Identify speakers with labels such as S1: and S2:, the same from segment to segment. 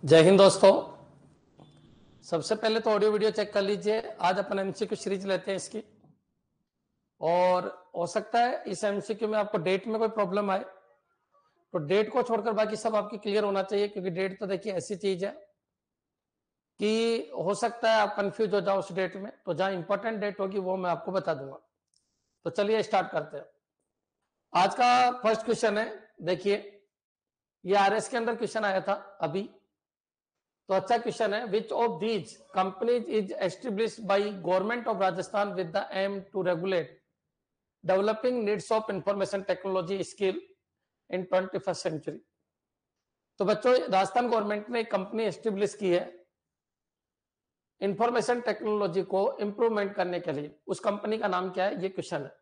S1: जय हिंद दोस्तों। सबसे पहले तो ऑडियो वीडियो चेक कर लीजिए। आज अपन एमसीक्यू सीरीज लेते हैं इसकी, और हो सकता है इस एमसीक्यू में आपको डेट में कोई प्रॉब्लम आए, तो डेट को छोड़कर बाकी सब आपकी क्लियर होना चाहिए, क्योंकि डेट तो देखिए ऐसी चीज है कि हो सकता है आप कंफ्यूज हो जाओ उस डेट में। तो जहां इंपॉर्टेंट डेट होगी वो मैं आपको बता दूंगा। तो चलिए स्टार्ट करते हैं। आज का फर्स्ट क्वेश्चन है, देखिए ये आरएस के अंदर क्वेश्चन आया था अभी। तो अच्छा क्वेश्चन है, which of these companies is established by government of Rajasthan with the aim to regulate developing needs of information technology skill in 21st century. तो बच्चों, राजस्थान गवर्नमेंट ने एक कंपनी एस्टेब्लिश की है इंफॉर्मेशन टेक्नोलॉजी को इंप्रूवमेंट करने के लिए। उस कंपनी का नाम क्या है, ये क्वेश्चन है।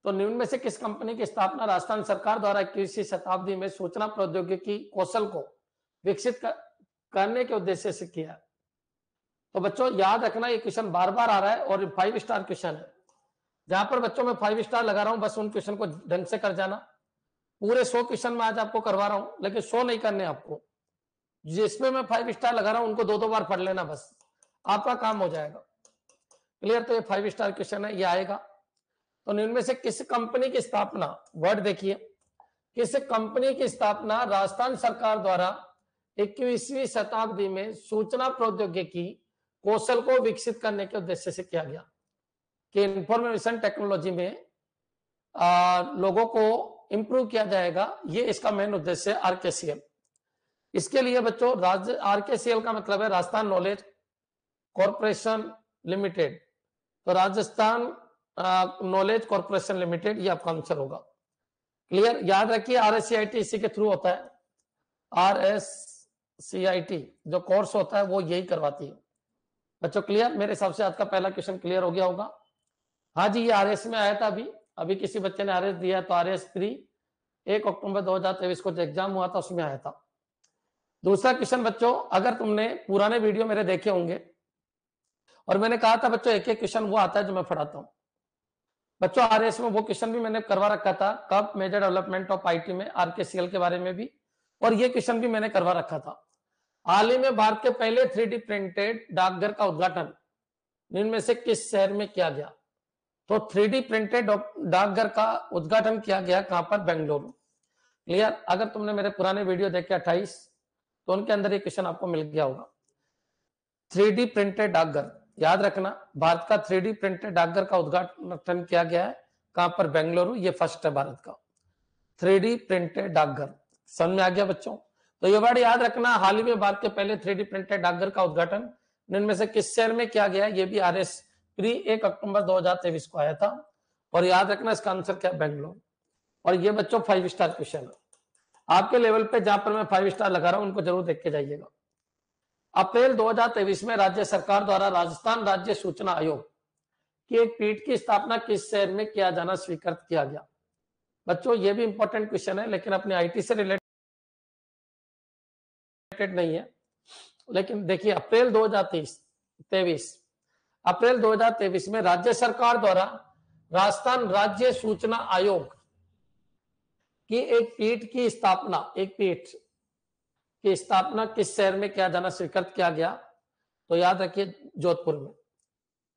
S1: तो निम्न में से किस कंपनी की स्थापना राजस्थान सरकार द्वारा 21वीं शताब्दी में सूचना प्रौद्योगिकी कौशल को विकसित करने के उद्देश्य से किया? तो बच्चों याद रखना, ये क्वेश्चन बार बार आ रहा है और 5 स्टार क्वेश्चन है। जहां पर बच्चों मैं 5 स्टार लगा रहा हूं, बस उन क्वेश्चन को ढंग से कर जाना। पूरे 100 क्वेश्चन में आज आपको करवा रहा हूं, लेकिन 100 नहीं करने आपको। जिसमें मैं 5 स्टार लगा रहा हूं उनको 2-2 बार पढ़ लेना, बस आपका काम हो जाएगा। क्लियर? तो ये 5 स्टार क्वेश्चन है, ये आएगा। तो इनमें से किस कंपनी की स्थापना, वर्ड देखिए, किस कंपनी की स्थापना राजस्थान सरकार द्वारा 21वीं शताब्दी में सूचना प्रौद्योगिकी कौशल को विकसित करने के उद्देश्य से किया गया? कि इंफॉर्मेशन टेक्नोलॉजी में लोगों को इंप्रूव किया जाएगा, ये इसका मेन उद्देश्य है, आरकेसीएल। इसके लिए बच्चों आरकेसीएल का मतलब है राजस्थान नॉलेज कॉरपोरेशन लिमिटेड। तो राजस्थान नॉलेज कॉरपोरेशन लिमिटेड, ये आपका आंसर होगा। क्लियर? याद रखिए आरएससीआईटी इसी के थ्रू होता है। आरएससीआईटी जो कोर्स होता है वो यही करवाती है बच्चों। क्लियर? मेरे हिसाब से आज का पहला क्वेश्चन क्लियर हो गया होगा। हाँ जी, ये आरएस में आया था अभी किसी बच्चे ने आरएस दिया है, तो आरएस 3 1 अक्टूबर 2023 को जो एग्जाम हुआ था उसमें आया था। दूसरा क्वेश्चन बच्चों, अगर तुमने पुराने वीडियो मेरे देखे होंगे, और मैंने कहा था बच्चों एक एक क्वेश्चन वो आता है जो मैं पढ़ाता हूं। बच्चों आरएस में वो क्वेश्चन भी मैंने करवा रखा था, कब मेजर डेवलपमेंट ऑफ आईटी में, आरकेसीएल के बारे में भी, और ये क्वेश्चन भी मैंने करवा रखा था। हाल ही में भारत के पहले 3D प्रिंटेड डाकघर का उद्घाटन इनमें से किस शहर में किया गया? तो 3D प्रिंटेड डाकघर का उद्घाटन किया गया कहां पर? बेंगलुरु। क्लियर? अगर तुमने मेरे पुराने वीडियो देखे 28, तो उनके अंदर ये क्वेश्चन आपको मिल गया होगा। 3D प्रिंटेड डाकघर, याद रखना, भारत का 3D प्रिंटेड डाकघर का उद्घाटन किया गया है कहां पर? बेंगलुरु। ये फर्स्ट है भारत का 3D प्रिंटेड डाकघर। समझ में आ गया बच्चों? तो ये वर्ड याद रखना, हाल ही में भारत के पहले 3D प्रिंटेड डाकघर का उद्घाटन इनमें से किस शहर में किया गया है? ये भी आरएस प्री 1 अक्टूबर 2023 को आया था, और याद रखना इसका आंसर क्या? बेंगलुरु। और ये बच्चों 5 स्टार क्वेश्चन है आपके लेवल पे, जहां पर मैं 5 स्टार लगा रहा हूं उनको जरूर देख के जाइएगा। अप्रैल 2023 में राज्य सरकार द्वारा राजस्थान राज्य सूचना आयोग की एक पीठ की स्थापना किस शहर में किया जाना स्वीकृत किया गया? बच्चों ये भी इंपॉर्टेंट क्वेश्चन है, लेकिन अपने आईटी से रिलेटेड नहीं है। लेकिन देखिए अप्रैल 2023 में राज्य सरकार द्वारा राजस्थान राज्य सूचना आयोग की एक पीठ की स्थापना किस शहर में किया जाना स्वीकृत किया गया? तो याद रखिए जोधपुर में।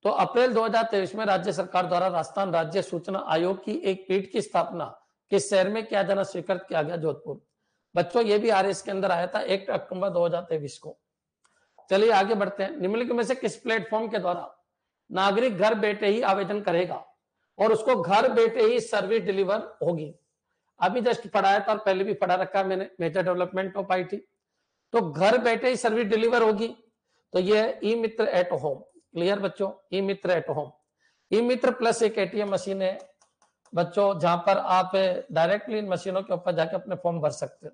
S1: तो अप्रैल 2023 में राज्य सरकार द्वारा राजस्थान राज्य सूचना आयोग की एक पीठ की स्थापना किस शहर में किया जाना स्वीकृत किया गया? जोधपुर। बच्चों ये भी आरएस के अंदर आया था 1 अक्टूबर 2023 को। चलिए आगे बढ़ते हैं। निम्नलिखित में से किस प्लेटफॉर्म के द्वारा नागरिक घर बैठे ही आवेदन करेगा और उसको घर बैठे ही सर्विस डिलीवर होगी? अभी जस्ट पढ़ाया था और पहले भी पढ़ा रखा है मैंने, मेजर डेवलपमेंट ऑफ आईटी। तो घर बैठे ही सर्विस डिलीवर होगी, तो ये E Mitra at home. Clear बच्चों? E Mitra at home. E Mitra plus एक एटीएम मशीन है बच्चों, जहां पर आप डायरेक्टली इन मशीनों के ऊपर जाकर अपने फॉर्म भर सकते हो।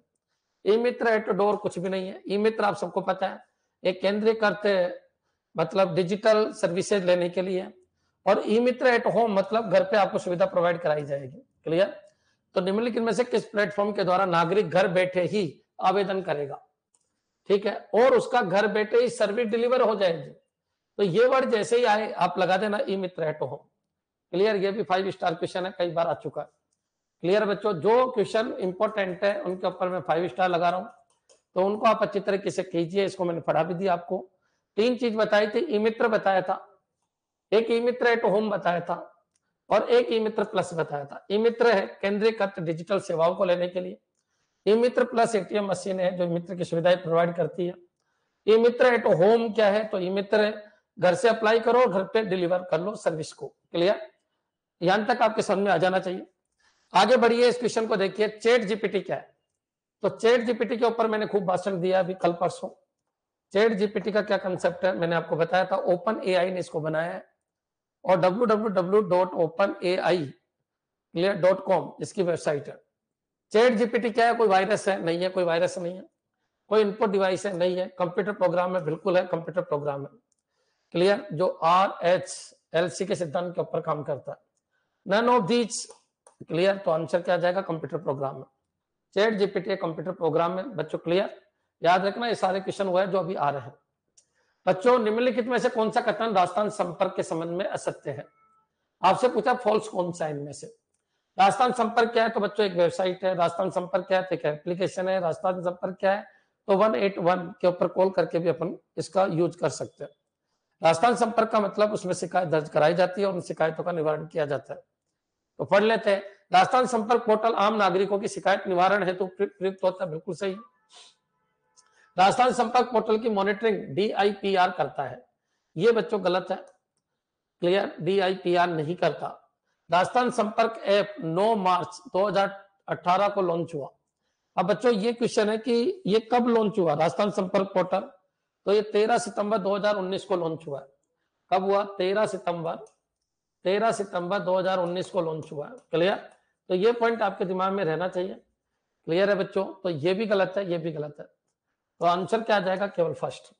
S1: ई मित्र एट डोर कुछ भी नहीं है। ई मित्र आप सबको पता है एक केंद्रीकृत मतलब डिजिटल सर्विसेज लेने के लिए, और ई मित्र एट होम मतलब घर पे आपको सुविधा प्रोवाइड कराई जाएगी। क्लियर? तो निम्नलिखित में से किस प्लेटफॉर्म के द्वारा नागरिक घर बैठे ही आवेदन करेगा? ठीक है, और उसका घर बैठे ही सर्विस डिलीवर हो जाएगी। तो ये वर्ड जैसे ही आए आप लगा देना ई मित्र एट होम। क्लियर? ये भी 5 स्टार क्वेश्चन है, कई बार आ चुका है। क्लियर बच्चों? जो क्वेश्चन इंपॉर्टेंट है उनके ऊपर मैं 5 स्टार लगा रहा हूं। तो उनको आप अच्छी तरीके से कीजिए। इसको मैंने पढ़ा भी दिया आपको। 3 चीज बताई थी, ई मित्र बताया था, एक ई मित्र एट होम बताया था और एक ई मित्र प्लस बताया था। ई मित्र है केंद्रीकृत डिजिटल सेवाओं को लेने के लिए, ई मित्र प्लस एटीएम मशीन है जो मित्र की सुविधाएं प्रोवाइड करती है। ई मित्र एट होम क्या है, तो ई मित्र घर से अप्लाई करो, घर पे डिलीवर कर लो सर्विस को। क्लियर, यहां तक आपके समझ में आ जाना चाहिए। आगे बढ़िए, इस क्वेश्चन को देखिए, चैट जीपीटी क्या है। तो चैट जीपीटी के ऊपर मैंने खूब भाषण दिया अभी कल परसों। चैट जीपीटी का क्या कंसेप्ट है, मैंने आपको बताया था, ओपन एआई ने इसको बनाया है और www.openai.com इसकी वेबसाइट है। चैट जीपीटी क्या है, कोई वायरस है? नहीं है, कोई वायरस नहीं है। कोई इनपुट डिवाइस है? नहीं है। कंप्यूटर प्रोग्राम है? बिल्कुल है, कंप्यूटर प्रोग्राम है। क्लियर, जो RHLC के सिद्धांत के ऊपर काम करता है। None of these. क्लियर, तो आंसर क्या आ जाएगा, कंप्यूटर प्रोग्राम है। चैट जीपीटी कंप्यूटर प्रोग्राम में बच्चों। क्लियर, याद रखना ये सारे क्वेश्चन हुए जो अभी आ रहे हैं। बच्चों, निम्नलिखित में से कौन सा कथन राजस्थान संपर्क के संबंध में असत्य है? आपसे पूछा फॉल्स कौन सा इनमें से। राजस्थान संपर्क क्या है, तो बच्चों एक वेबसाइट है। राजस्थान संपर्क क्या है, तो एक एप्लीकेशन है। राजस्थान संपर्क क्या है, तो 181 के ऊपर कॉल करके भी अपन इसका यूज कर सकते हैं। राजस्थान संपर्क का मतलब उसमें शिकायत दर्ज कराई जाती है और उन शिकायतों का निवारण किया जाता है। तो पढ़ लेते हैं। राजस्थान संपर्क पोर्टल आम नागरिकों की शिकायत निवारण हेतु प्रयुक्त होता है, बिल्कुल सही। राजस्थान संपर्क पोर्टल की मॉनिटरिंग DIPR करता है, ये बच्चों गलत है। क्लियर, DIPR नहीं करता। राजस्थान संपर्क ऐप 9 मार्च 2018 को लॉन्च हुआ। अब बच्चों ये क्वेश्चन है कि ये कब लॉन्च हुआ राजस्थान संपर्क पोर्टल, तो ये 13 सितंबर 2019 को लॉन्च हुआ है। कब हुआ, 13 सितंबर 2019 को लॉन्च हुआ है। क्लियर, तो ये पॉइंट आपके दिमाग में रहना चाहिए। क्लियर है बच्चों, तो ये भी गलत है, ये भी गलत है। तो आंसर क्या आ जाएगा, केवल फर्स्ट।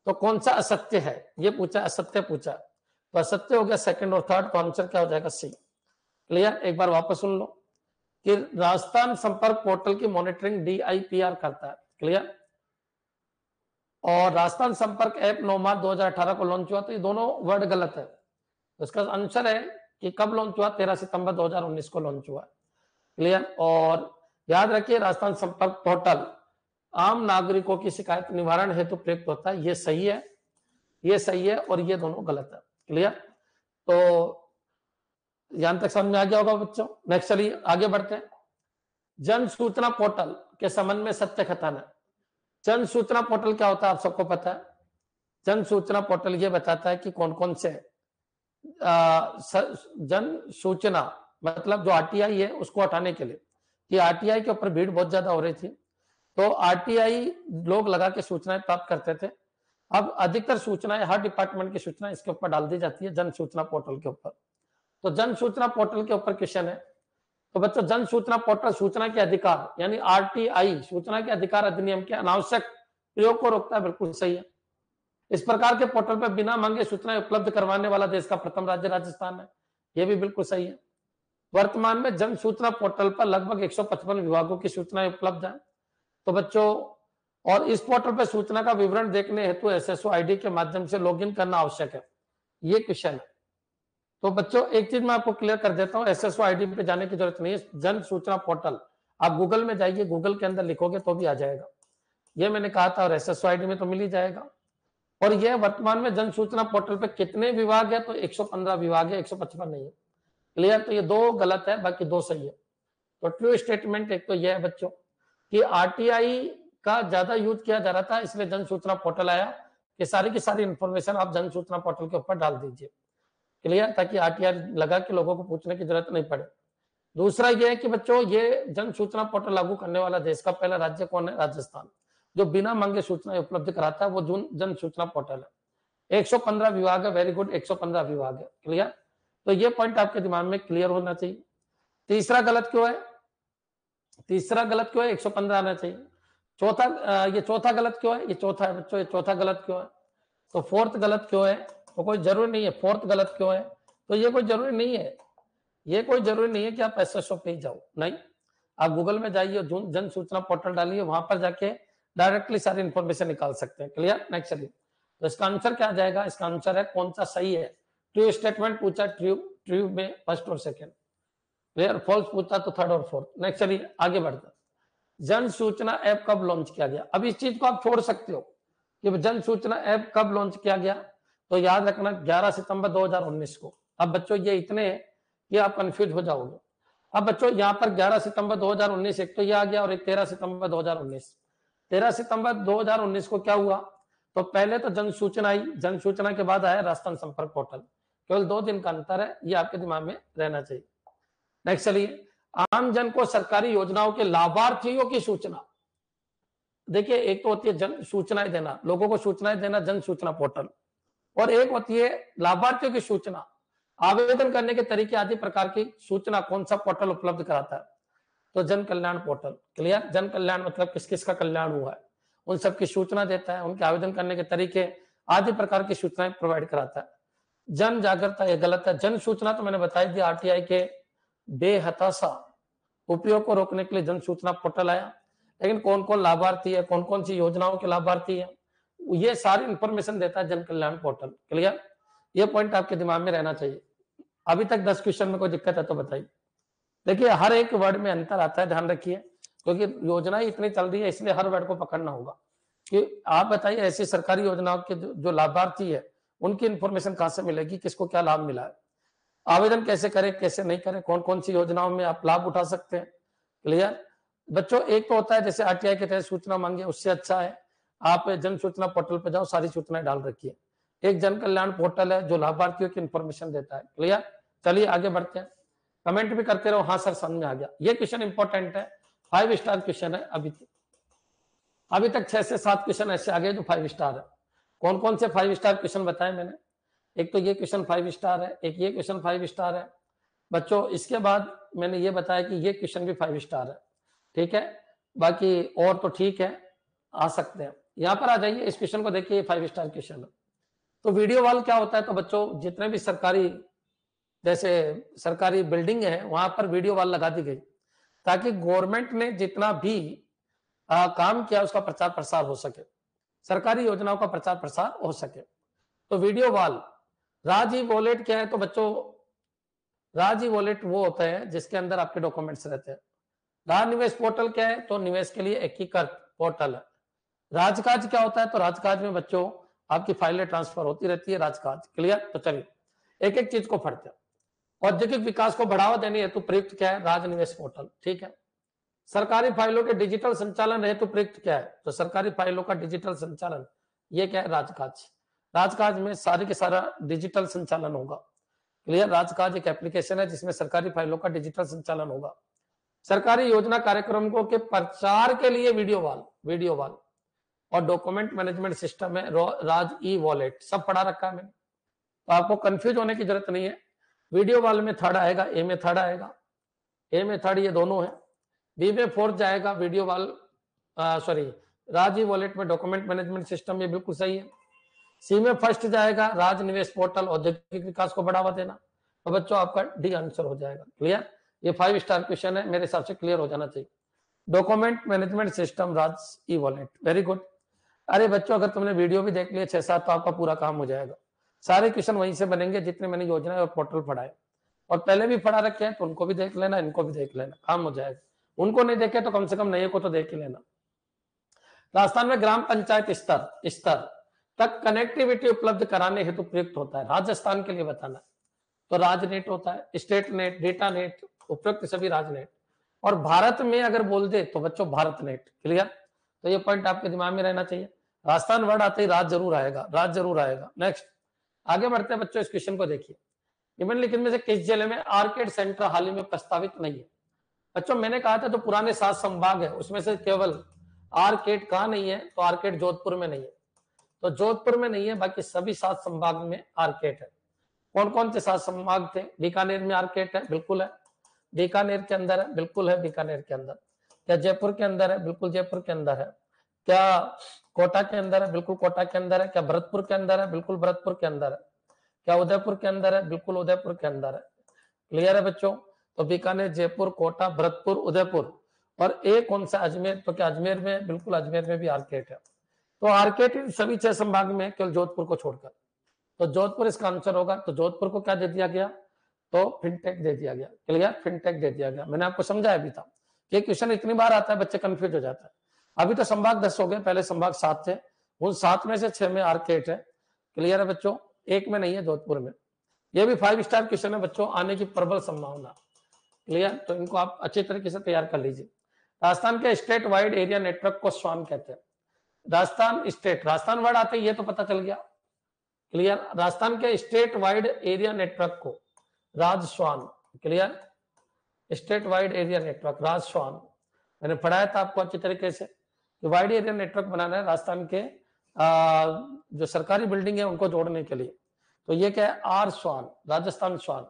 S1: तो कौन सा असत्य है, ये पूछा, असत्य पूछा, तो असत्य हो गया सेकंड और थर्ड, तो आंसर क्या हो जाएगा, सी। क्लियर, एक बार वापस सुन लो कि राजस्थान संपर्क पोर्टल की मॉनिटरिंग DIPR करता है। क्लियर, और राजस्थान संपर्क ऐप 9 मार्च 2018 को लॉन्च हुआ, तो ये दोनों वर्ड गलत है। तो इसका आंसर है कि कब लॉन्च हुआ, 13 सितंबर 2019 को लॉन्च हुआ। क्लियर, और याद रखिए राजस्थान संपर्क पोर्टल आम नागरिकों की शिकायत निवारण हेतु प्रयुक्त होता है, ये सही है, ये सही है, और ये दोनों गलत है। क्लियर, तो यहां तक समझ में आ गया होगा बच्चों। नेक्स्ट चलिए आगे बढ़ते हैं। जन सूचना पोर्टल के संबंध में सत्य कथन है। जन सूचना पोर्टल क्या होता है, आप सबको पता है। जन सूचना पोर्टल ये बताता है कि कौन कौन से जन सूचना, मतलब जो RTI है उसको हटाने के लिए, कि RTI के ऊपर भीड़ बहुत ज्यादा हो रही थी, तो RTI लोग लगा के सूचनाएं प्राप्त करते थे। अब अधिकतर सूचनाएं, हर डिपार्टमेंट की सूचना इसके ऊपर डाल दी जाती है जन सूचना पोर्टल के ऊपर। तो जन सूचना पोर्टल के ऊपर क्वेश्चन है। तो बच्चों, जन सूचना पोर्टल सूचना के अधिकार यानी RTI सूचना के अधिकार अधिनियम के अनावश्यक प्रयोग को रोकता है, बिल्कुल सही है। इस प्रकार के पोर्टल पर बिना मांगे सूचनाएं उपलब्ध करवाने वाला देश का प्रथम राज्य राजस्थान है, यह भी बिल्कुल सही है। वर्तमान में जन सूचना पोर्टल पर लगभग 155 विभागों की सूचनाएं उपलब्ध है। तो बच्चों, और इस पोर्टल पर सूचना का विवरण देखने हेतु SSO ID के माध्यम से लॉगिन करना आवश्यक है, ये क्वेश्चन है। तो बच्चों, एक चीज मैं आपको क्लियर कर देता हूँ, SSO ID पे जाने की जरूरत नहीं है। जन सूचना पोर्टल आप गूगल में जाइए, गूगल के अंदर लिखोगे तो भी आ जाएगा, ये मैंने कहा था, और SSO ID में तो मिल ही जाएगा। और यह वर्तमान में जन सूचना पोर्टल पे कितने विभाग है, तो 115 विभाग है, 155 नहीं है। क्लियर, तो ये दो गलत है, बाकी दो सही है। तो ट्रू स्टेटमेंट एक तो यह है बच्चों कि RTI का ज्यादा यूज किया जा रहा था, इसलिए जन सूचना पोर्टल आया कि सारी की सारी इंफॉर्मेशन आप जन सूचना पोर्टल के ऊपर डाल दीजिए। क्लियर, ताकि RTI लगा के लोगों को पूछने की जरूरत नहीं पड़े। दूसरा यह है कि बच्चों, ये जन सूचना पोर्टल लागू करने वाला देश का पहला राज्य कौन है, राजस्थान, जो बिना मांगे सूचना उपलब्ध कराता है, वो जन सूचना पोर्टल है। 115 विभाग है, वेरी गुड, 115 विभाग है। क्लियर, तो ये पॉइंट आपके दिमाग में क्लियर होना चाहिए। तीसरा गलत क्यों है, तीसरा गलत क्यों है, 115 आना चाहिए। चौथा, ये चौथा गलत क्यों है, ये चौथा है बच्चों, ये चौथा गलत क्यों है। तो फोर्थ गलत क्यों है, तो कोई जरूरी नहीं है। फोर्थ गलत क्यों है, तो ये कोई जरूरी नहीं है, ये कोई जरूरी नहीं है कि आप SSO पे ही जाओ, नहीं, आप गूगल में जाइए, जन सूचना पोर्टल डालिए, वहां पर जाके डायरेक्टली सारी इंफॉर्मेशन निकाल सकते हैं। क्लियर, नेक्स्ट चलिए। तो इसका आंसर क्या आ जाएगा, इसका आंसर है कौन सा सही है। ट्रू स्टेटमेंट पूछा, ट्रू में फर्स्ट और सेकंड। क्लियर, फॉल्स पूछा तो थर्ड और फोर्थ। नेक्स्ट चलिए आगे बढ़ते हैं। जन सूचना ऐप कब लॉन्च किया गया? अब इस चीज को आप छोड़ सकते हो कि जन सूचना ऐप कब लॉन्च किया गया, तो याद रखना 11 सितंबर 2019 को। अब बच्चों ये इतने हैं कि आप कंफ्यूज हो जाओगे। अब बच्चों यहाँ पर 11 सितंबर 2019 एक तो ये आ गया और एक 13 सितंबर 2019। 13 सितंबर 2019 को क्या हुआ, तो पहले तो जन सूचना आई, जन सूचना के बाद आया राजस्थान संपर्क पोर्टल। केवल 2 दिन का अंतर है, ये आपके दिमाग में रहना चाहिए। नेक्स्ट चलिए, आम जन को सरकारी योजनाओं के लाभार्थियों की सूचना। देखिए एक तो होती है जन सूचनाएं देना, लोगों को सूचनाएं देना, जन सूचना पोर्टल, और एक होती है लाभार्थियों की सूचना, आवेदन करने के तरीके आदि प्रकार की सूचना कौन सा पोर्टल उपलब्ध कराता है, तो जन कल्याण पोर्टल। क्लियर? जन कल्याण मतलब किस किस का कल्याण हुआ है उन सब की सूचना देता है, उनके आवेदन करने के तरीके आदि प्रकार की सूचनाएं प्रोवाइड कराता है। जन जागरूकता ये गलत है। जन सूचना तो मैंने बताई थी, आरटीआई के बेहताशा उपयोग को रोकने के लिए जन सूचना पोर्टल आया, लेकिन कौन कौन लाभार्थी है, कौन कौन सी योजनाओं के लाभार्थी है, ये सारी इंफॉर्मेशन देता है जन कल्याण पोर्टल। क्लियर? ये पॉइंट आपके दिमाग में रहना चाहिए। अभी तक 10 क्वेश्चन में कोई दिक्कत है तो बताइए। देखिए हर एक वर्ड में अंतर आता है, ध्यान रखिए, क्योंकि योजना इतनी चल रही है इसलिए हर वर्ड को पकड़ना होगा कि आप बताइए ऐसी सरकारी योजनाओं के जो लाभार्थी है उनकी इंफॉर्मेशन कहां से मिलेगी, किसको क्या लाभ मिला है, आवेदन कैसे करें कैसे नहीं करें, कौन कौन सी योजनाओं में आप लाभ उठा सकते हैं। क्लियर? बच्चों एक तो होता है जैसे आरटीआई के तहत सूचना मांगे, उससे अच्छा है आप जन सूचना पोर्टल पर जाओ, सारी सूचनाएं डाल रखिए। एक जन कल्याण पोर्टल है जो लाभार्थियों की इंफॉर्मेशन देता है। क्लियर? चलिए आगे बढ़ते हैं, कमेंट भी करते रहो, हाँ सर समझ में आ गया। ये क्वेश्चन इंपॉर्टेंट है, 5 स्टार क्वेश्चन है। अभी तक 6 से 7 क्वेश्चन ऐसे आ गए जो 5 स्टार है। कौन कौन से 5 स्टार क्वेश्चन बताए मैंने? एक तो ये क्वेश्चन 5 स्टार है, एक ये क्वेश्चन 5 स्टार है बच्चों। इसके बाद मैंने ये बताया कि ये क्वेश्चन भी 5 स्टार है, ठीक है। बाकी और तो ठीक है, आ सकते हैं। यहाँ पर आ जाइए, इस क्वेश्चन को देखिए, 5 स्टार क्वेश्चन है। तो वीडियो वॉल क्या होता है, तो बच्चों जितने भी सरकारी जैसे सरकारी बिल्डिंग है वहां पर वीडियो वॉल लगा दी गई ताकि गवर्नमेंट ने जितना भी काम किया उसका प्रचार प्रसार हो सके, सरकारी योजनाओं का प्रचार प्रसार हो सके। तो वीडियो वॉल, राजी वॉलेट क्या है, तो बच्चों राजी वॉलेट वो होता है जिसके अंदर आपके डॉक्यूमेंट्स रहते हैं। राज निवेश पोर्टल क्या है, तो निवेश के लिए एकीकृत पोर्टल है। राजकाज क्या होता है, तो राजकाज में बच्चों आपकी फाइलें ट्रांसफर होती रहती है, राजकाज। क्लियर? तो चलिए एक एक चीज को पढ़ते हैं। औद्योगिक विकास को बढ़ावा देने हेतु प्रयुक्त क्या है, राज निवेश पोर्टल, ठीक है। सरकारी फाइलों के डिजिटल संचालन हेतु प्रयुक्त क्या है, तो सरकारी फाइलों का डिजिटल संचालन, ये क्या है, राजकाज। राजकाज में सारे के सारा डिजिटल संचालन होगा। क्लियर? राजकाज एक एप्लीकेशन है जिसमें सरकारी फाइलों का डिजिटल संचालन होगा। सरकारी योजना कार्यक्रमों के प्रचार के लिए वीडियो वॉल और डॉक्यूमेंट मैनेजमेंट सिस्टम है राज ई वॉलेट, सब पढ़ा रखा है मैंने, तो आपको कंफ्यूज होने की जरूरत नहीं है। वीडियो वॉल में थर्ड आएगा, ए में थर्ड आएगा, ए में थर्ड ये दोनों है, बी में फोर्थ जाएगा वीडियो वॉल, सॉरी राज ई वॉलेट में डॉक्यूमेंट मैनेजमेंट सिस्टम, ये बिल्कुल सही है। सी में फर्स्ट जाएगा राज निवेश पोर्टल, औद्योगिक विकास को बढ़ावा देना, तो बच्चों आपका डी आंसर हो जाएगा। क्लियर? ये 5 स्टार क्वेश्चन है, मेरे हिसाब से क्लियर हो जाना चाहिए। डॉक्यूमेंट मैनेजमेंट सिस्टम राज ई वॉलेट, वेरी गुड। अरे बच्चों अगर तुमने वीडियो भी देख लिया 6-7 तो आपका पूरा काम हो जाएगा। सारे क्वेश्चन वहीं से बनेंगे जितने मैंने योजना और पोर्टल पढ़ाए, और पहले भी पढ़ा रखे हैं तो उनको भी देख लेना, इनको भी देख लेना, काम हो जाएगा। उनको नहीं देखे तो कम से कम नए को तो देख ही लेना। राजस्थान में ग्राम पंचायत स्तर तक कनेक्टिविटी उपलब्ध कराने हेतु प्रयुक्त होता है, राजस्थान के लिए बताना, तो राजनेट होता है, स्टेट नेट, डेटा नेट, उपयुक्त सभी राजनेट। और भारत में अगर बोल दे तो बच्चों भारत नेट। क्लियर? तो ये पॉइंट आपके दिमाग में रहना चाहिए। राजस्थान वर्ड आते ही राज जरूर आएगा, राज जरूर आएगा। नेक्स्ट आगे बढ़ते हैं बच्चों, इस क्वेश्चन को देखिए, निम्नलिखित में से किस जिले में आर्केड सेंटर हाल ही में प्रस्तावित नहीं है। बच्चों मैंने कहा था तो पुराने 7 संभाग है उसमें से केवल आर्केड कहाँ नहीं है, तो आर्केड जोधपुर में नहीं है, तो जोधपुर में नहीं है, बाकी सभी 7 संभाग में आर्केड है। कौन कौन से 7 संभाग थे? बीकानेर में आर्केड है, बिल्कुल है, बीकानेर के अंदर है, बिल्कुल है बीकानेर के अंदर। क्या जयपुर के अंदर है? बिल्कुल जयपुर के अंदर है। क्या कोटा के अंदर है? बिल्कुल कोटा के अंदर है। क्या भरतपुर के अंदर है? बिल्कुल भरतपुर के अंदर है। क्या उदयपुर के अंदर है? बिल्कुल उदयपुर के अंदर है। क्लियर है बच्चों? तो बीकानेर, जयपुर, कोटा, भरतपुर, उदयपुर, और एक कौन सा अजमेर, तो क्या अजमेर में? बिल्कुल अजमेर में भी आर्केड है। तो आर्केड इन सभी 6 संभाग में केवल जोधपुर को छोड़कर, तो जोधपुर इसका आंसर होगा। तो जोधपुर को क्या दे दिया गया, तो फिनटेक दे दिया गया। क्लियर? फिनटेक दे दिया गया, मैंने आपको समझाया भी था ये क्वेश्चन इतनी बार आता है, बच्चे कंफ्यूज हो जाता है। अभी तो संभाग 10 हो गए, पहले संभाग 7 थे, उन 7 में से 6 में आर्केट है। क्लियर है बच्चों? एक में नहीं है, जोधपुर में। ये भी 5 स्टार क्वेश्चन है बच्चों, आने की प्रबल संभावना। क्लियर? तो इनको आप अच्छी तरीके से तैयार कर लीजिए। राजस्थान के स्टेट वाइड एरिया नेटवर्क को स्वान कहते हैं। राजस्थान स्टेट, राजस्थान वर्ड आते ही ये तो पता चल गया। क्लियर? राजस्थान के स्टेट वाइड एरिया नेटवर्क को RajSWAN. Clear? State wide area network RajSWAN, मैंने पढ़ाया था आपको अच्छी तरीके से कि वाइड एरिया नेटवर्क बनाना है राजस्थान के जो सरकारी बिल्डिंग है उनको जोड़ने के लिए। तो ये क्या है? आर स्वान, राजस्थान स्वान।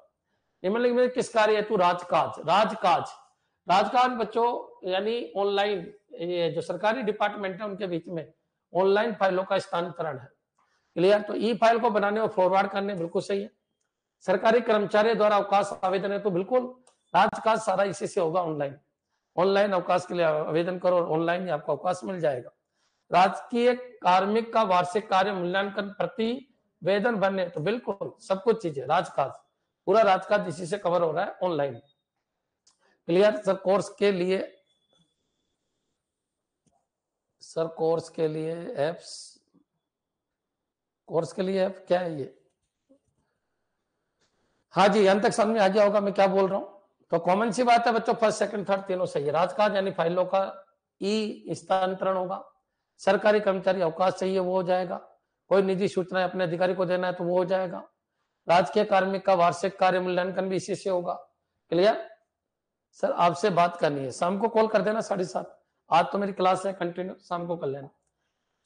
S1: निम्नलिखित में किस कार्य हेतु राजकाज, राजकाज, राजकाज बच्चों यानी ऑनलाइन, ये जो सरकारी डिपार्टमेंट है उनके बीच में ऑनलाइन फाइलों का स्थानांतरण है। क्लियर? तो ई फाइल को बनाने और फॉरवर्ड करने, बिल्कुल सही है। सरकारी कर्मचारियों द्वारा अवकाश आवेदन है, तो बिल्कुल राजकाज सारा इसी से होगा, ऑनलाइन। ऑनलाइन अवकाश के लिए आवेदन करो और ऑनलाइन ही आपको अवकाश मिल जाएगा। राजकीय कार्मिक का वार्षिक कार्य मूल्यांकन प्रतिवेदन बनने, तो बिल्कुल सब कुछ चीजें राजकाज, पूरा राजकाज इसी से कवर हो रहा है, ऑनलाइन। क्लियर? सर कोर्स के लिए, सर कोर्स के लिए एप्स, कोर्स के लिए ऐप क्या है ये? हाँ जी, अंत तक समझ में आ गया होगा मैं क्या बोल रहा हूं। तो कॉमन सी बात है बच्चों, फर्स्ट सेकंड थर्ड तीनों सही है। राजकाज यानी फाइलों का ई स्थानांतरण होगा। सरकारी कर्मचारी अवकाश चाहिए, वो हो जाएगा। कोई निजी सूचना अपने अधिकारी को देना है तो वो हो जाएगा। राजकीय कार्मिक का वार्षिक कार्य मूल्यांकन भी इसी से होगा। क्लियर? सर आपसे बात करनी है, शाम को कॉल कर देना 7:30। आज तो मेरी क्लास है कंटिन्यू, शाम को कर लेना।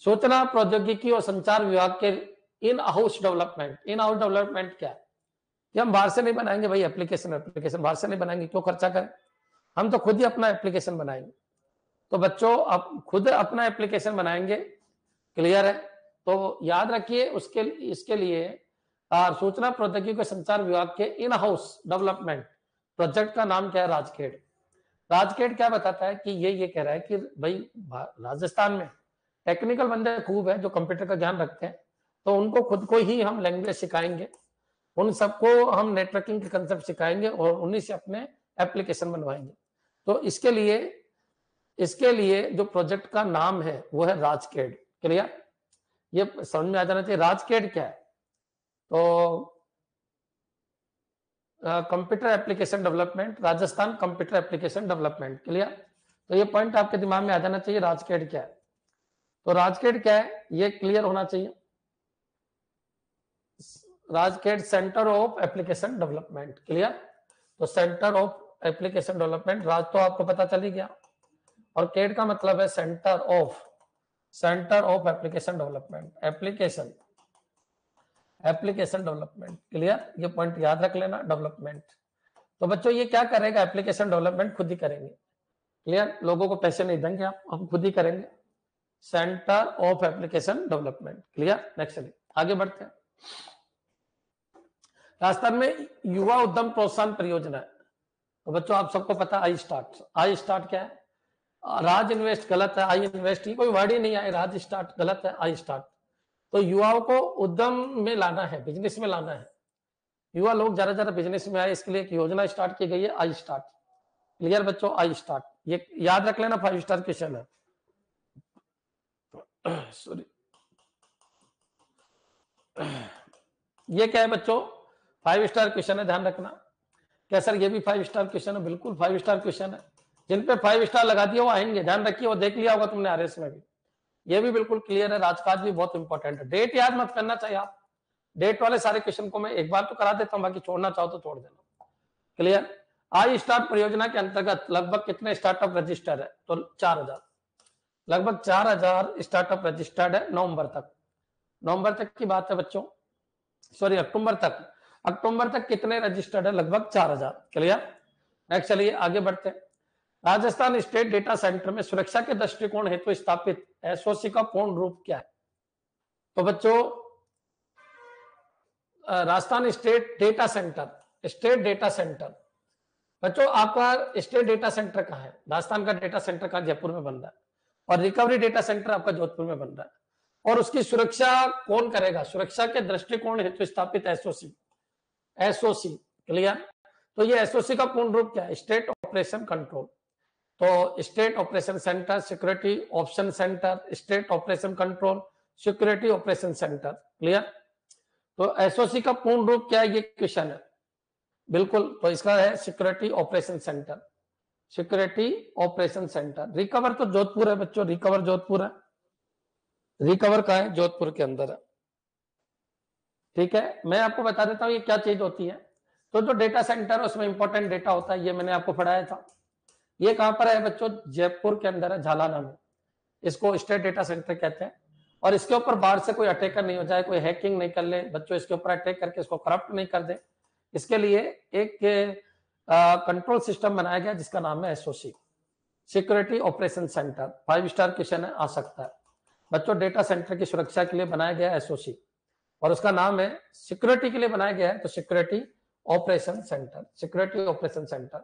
S1: सूचना प्रौद्योगिकी और संचार विभाग के in house development, in house development क्या है? कि हम बाहर से नहीं बनाएंगे भाई, एप्लीकेशन बाहर से नहीं बनाएंगे, क्यों खर्चा करें, हम तो खुद ही अपना एप्लीकेशन बनाएंगे। तो बच्चों आप खुद अपना एप्लीकेशन बनाएंगे। क्लियर है? तो याद रखिए उसके इसके लिए सूचना प्रौद्योगिकी और संचार विभाग के इन हाउस डेवलपमेंट प्रोजेक्ट का नाम क्या है? राजखेड़। राजखेड़ क्या बताता है कि ये कह रहा है कि भाई राजस्थान में टेक्निकल बंदे खूब है जो कंप्यूटर का ज्ञान रखते हैं, तो उनको खुद को ही हम लैंग्वेज सिखाएंगे, उन सबको हम नेटवर्किंग के कंसेप्ट सिखाएंगे और उन्हीं से अपने एप्लीकेशन बनवाएंगे। तो इसके लिए जो प्रोजेक्ट का नाम है वो है राजखेड़। क्लियर? ये समझ में आ जाना चाहिए राजखेड़ क्या है। तो computer application development, Rajasthan computer application development. Clear? तो ये पॉइंट आपके दिमाग में आ जाना चाहिए, राजखेड़ क्या है। तो राजखेड़ क्या है ये क्लियर होना चाहिए। RajCAD centre of application development. Clear? तो सेंटर ऑफ एप्लीकेशन डेवलपमेंट, राज तो आपको पता चल ही गया, और केड का मतलब है centre of application development, application development. Clear? ये पॉइंट याद रख लेना, डेवलपमेंट। तो बच्चों ये क्या करेगा? एप्लीकेशन डेवलपमेंट खुद ही करेंगे। क्लियर? लोगों को पैसे नहीं देंगे आप, हम खुद ही करेंगे। Centre of application development. Clear? Next चलिए आगे बढ़ते हैं। राजस्थान में युवा उद्यम प्रोत्साहन परियोजना है। तो बच्चों आप सबको पता आई स्टार्ट क्या है? राज इन्वेस्ट गलत है, आई इन्वेस्ट ही कोई वर्ड ही नहीं आए, राज स्टार्ट गलत है, आई स्टार्ट। तो युवाओं को उद्यम में लाना है, बिजनेस में लाना है, युवा लोग ज्यादा बिजनेस में आए, इसके लिए एक योजना स्टार्ट की गई है, आई स्टार्ट। क्लियर बच्चों? आई स्टार्ट, ये याद रख लेना, 5 स्टार क्वेश्चन है। सॉरी, ये क्या है बच्चों? 5 स्टार क्वेश्चन है, ध्यान रखना। क्या सर ये भी 5 स्टार क्वेश्चन है? बिल्कुल 5 स्टार क्वेश्चन है, जिन पे 5 स्टार लगा दिया वो आएंगे, ध्यान रखिए। वो देख लिया होगा तुमने आरएस में भी, ये भी बिल्कुल क्लियर है। राजकाज भी बहुत इंपॉर्टेंट है, डेट याद मत करना चाहिए आप, डेट वाले सारे क्वेश्चन को मैं एक बार तो करा देता हूं, बाकी छोड़ना चाहो तो छोड़ देना। क्लियर? आई स्टार्ट परियोजना के अंतर्गत लगभग कितने स्टार्टअप रजिस्टर है? तो 4000, लगभग 4000 स्टार्टअप रजिस्टर्ड है नवंबर तक की बात है बच्चों, सॉरी अक्टूबर तक कितने रजिस्टर्ड है? लगभग 4000। क्लियर? नेक्स्ट चलिए आगे बढ़ते हैं। राजस्थान स्टेट डेटा सेंटर में सुरक्षा के दृष्टिकोण हेतु स्थापित एसओसी का पूर्ण रूप क्या है? तो बच्चों राजस्थान स्टेट डेटा सेंटर, बच्चों आपका स्टेट डेटा सेंटर कहाँ है? राजस्थान का डेटा सेंटर कहाँ? जयपुर में बन रहा है, और रिकवरी डेटा सेंटर आपका जोधपुर में बन रहा है। और उसकी सुरक्षा कौन करेगा? सुरक्षा के दृष्टिकोण हेतु स्थापित एसओसी। क्लियर? तो ये एसओसी का पूर्ण रूप क्या है? State operation control. तो state operation centre, security option centre, state operation control, security operation centre. Clear? तो एसओसी का पूर्ण रूप क्या है, ये क्वेश्चन है। बिल्कुल, तो इसका है security operation centre, security operation centre. Recover तो जोधपुर है बच्चों, रिकवर जोधपुर है, रिकवर का है जोधपुर के अंदर है। ठीक है, मैं आपको बता देता हूँ ये क्या चीज होती है। तो जो डेटा सेंटर है उसमें इंपॉर्टेंट डेटा होता है, ये मैंने आपको पढ़ाया था। ये कहां पर है बच्चों, जयपुर के अंदर है, झालाना में। इसको स्टेट डेटा सेंटर कहते हैं। और इसके ऊपर बाहर से कोई अटैकर नहीं हो जाए, कोई हैकिंग नहीं कर ले बच्चों, इसके ऊपर अटैक करके इसको करप्ट नहीं कर दे, इसके लिए एक कंट्रोल सिस्टम बनाया गया जिसका नाम है SOC, security operation centre. 5 star question है, आ सकता है बच्चों। डेटा सेंटर की सुरक्षा के लिए बनाया गया एसओसी और उसका नाम है, सिक्योरिटी के लिए बनाया गया है तो security operation centre, security operation centre.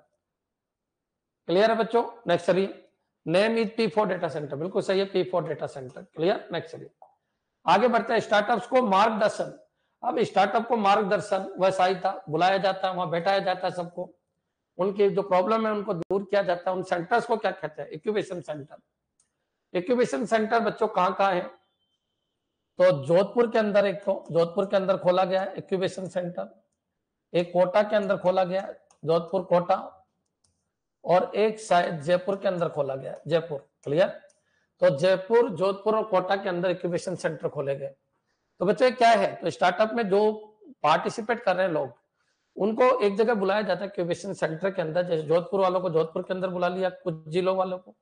S1: Clear है बच्चों? नेक्स्ट चलिए, name is P4 data centre, बिल्कुल सही है, P4 data centre. Clear? Next चलिए, आगे बढ़ते हैं। स्टार्टअप्स को मार्गदर्शन, अब स्टार्टअप को मार्गदर्शन व सहायता बुलाया जाता है, वहां बैठाया जाता है सबको, उनकी जो प्रॉब्लम है उनको दूर किया जाता है। उन सेंटर्स को क्या कहते हैं, इंक्यूबेशन सेंटर। इंक्यूबेशन सेंटर बच्चों कहां कहां है, तो जोधपुर के अंदर, एक तो जोधपुर के अंदर खोला गया है इंक्यूबेशन सेंटर, एक कोटा के अंदर खोला गया है, जोधपुर कोटा, और एक शायद जयपुर के अंदर खोला गया है, जयपुर। क्लियर? तो जयपुर, जोधपुर और कोटा के अंदर इंक्यूबेशन सेंटर खोले गए। तो बच्चों क्या है, तो स्टार्टअप में जो पार्टिसिपेट कर रहे हैं लोग, उनको एक जगह बुलाया जाता है इंक्यूबेशन सेंटर के अंदर। जैसे जोधपुर वालों को जोधपुर के अंदर बुला लिया, कुछ जिलों वालों को,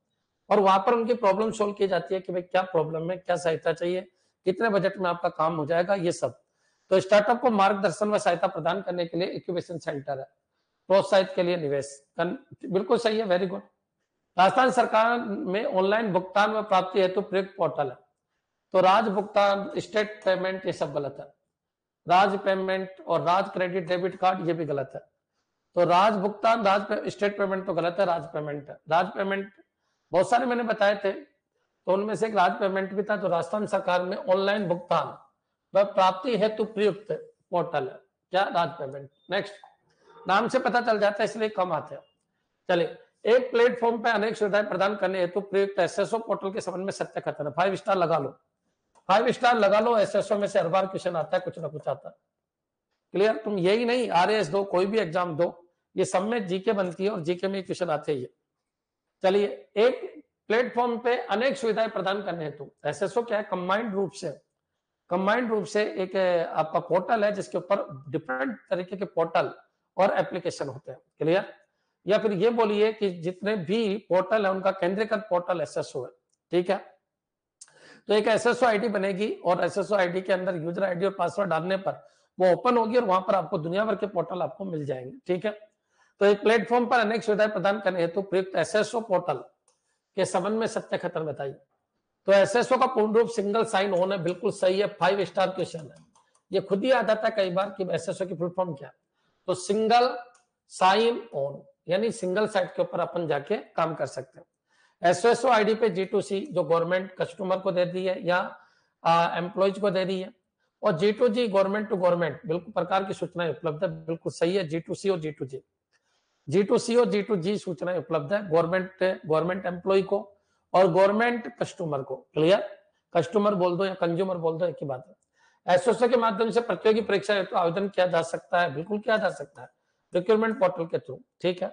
S1: और वहां पर उनकी प्रॉब्लम सोल्व की जाती है कि भाई क्या प्रॉब्लम है, क्या सहायता चाहिए, कितने बजट में आपका काम हो जाएगा, ये सब। तो स्टार्टअप को मार्गदर्शन व सहायता प्रदान करने के लिए इंक्यूबेशन सेंटर है। प्रोत्साहित के लिए निवेश, बिल्कुल सही है, वेरी गुड। राजस्थान सरकार में ऑनलाइन भुगतान व प्राप्ति हेतु प्रयुक्त पोर्टल है, तो राज भुगतान, स्टेट पेमेंट, ये सब गलत है। राज पेमेंट और राज क्रेडिट डेबिट कार्ड ये भी गलत है। तो राज भुगतान, स्टेट पेमेंट तो गलत है, राज पेमेंट है। राज पेमेंट बहुत सारे मैंने बताए थे, तो उनमें से एक राज पेमेंट भी था। तो राजस्थान सरकार में ऑनलाइन भुगतान व प्राप्ति हेतु प्रयुक्त पोर्टल है क्या, राज पेमेंट। नेक्स्ट, नाम से पता चल जाता है इसलिए कम आते हैं। चलिए, एक प्लेटफॉर्म पे अनेक सुविधाएं प्रदान करने हेतु प्रयुक्त एसएसओ पोर्टल के संबंध में सत्य कथन है। 5 स्टार लगा लो, 5 स्टार लगा लो। एसएसओ में से हर बार क्वेश्चन आता है, कुछ ना कुछ आता है। क्लियर? तुम यही नहीं, आरएएस दो, कोई भी एग्जाम दो, ये सब में जीके बनती है और जीके में क्वेश्चन आते ही है। चलिए, एक प्लेटफॉर्म पे अनेक सुविधाएं प्रदान करने हेतु, एसएसओ क्या है, कंबाइंड रूप से एक आपका पोर्टल है जिसके ऊपर डिफरेंट तरीके के पोर्टल और एप्लीकेशन होते हैं। क्लियर? या फिर ये बोलिए कि जितने भी पोर्टल है उनका केंद्रीकृत पोर्टल एसएसओ है। ठीक है, तो एक एसएसओ आईडी बनेगी और एसएसओ आईडी के अंदर यूजर आईडी और पासवर्ड डालने पर वो ओपन होगी और वहां पर आपको दुनिया भर के पोर्टल आपको मिल जाएंगे। ठीक है, तो एक प्लेटफॉर्म पर अनेक सुविधाएं प्रदान करने हेतु प्रयुक्त एसएसओ पोर्टल के संबंध में सत्य कथन बताइए। तो एसएसओ का पूर्ण रूप सिंगल साइन ऑन है, बिल्कुल सही है, 5 स्टार क्वेश्चन है। ये खुद ही आ जाता है कई बार कि एसएसओ की फुल फॉर्म क्या, तो सिंगल साइन ऑन, यानी सिंगल साइट के ऊपर अपन जाके काम कर सकते हैं। एसएसओ आईडी पे G2C जो गवर्नमेंट कस्टमर को दे दी है या एम्प्लॉयज को दे रही है, और G2G गवर्नमेंट टू गवर्नमेंट बिल्कुल प्रकार की सूचनाएं उपलब्ध है, बिल्कुल सही है। G2C और G2G, G2C और G2G सूचनाएं उपलब्ध है गवर्नमेंट एम्प्लॉय को और गवर्नमेंट कस्टमर को। क्लियर? कस्टमर बोल दो या कंज्यूमर बोल दो, एक ही बात है। एसओसी के माध्यम से प्रतियोगी परीक्षा हेतु आवेदन किया जा सकता है, बिल्कुल किया जा सकता है, रिक्रूटमेंट पोर्टल के थ्रू। ठीक है,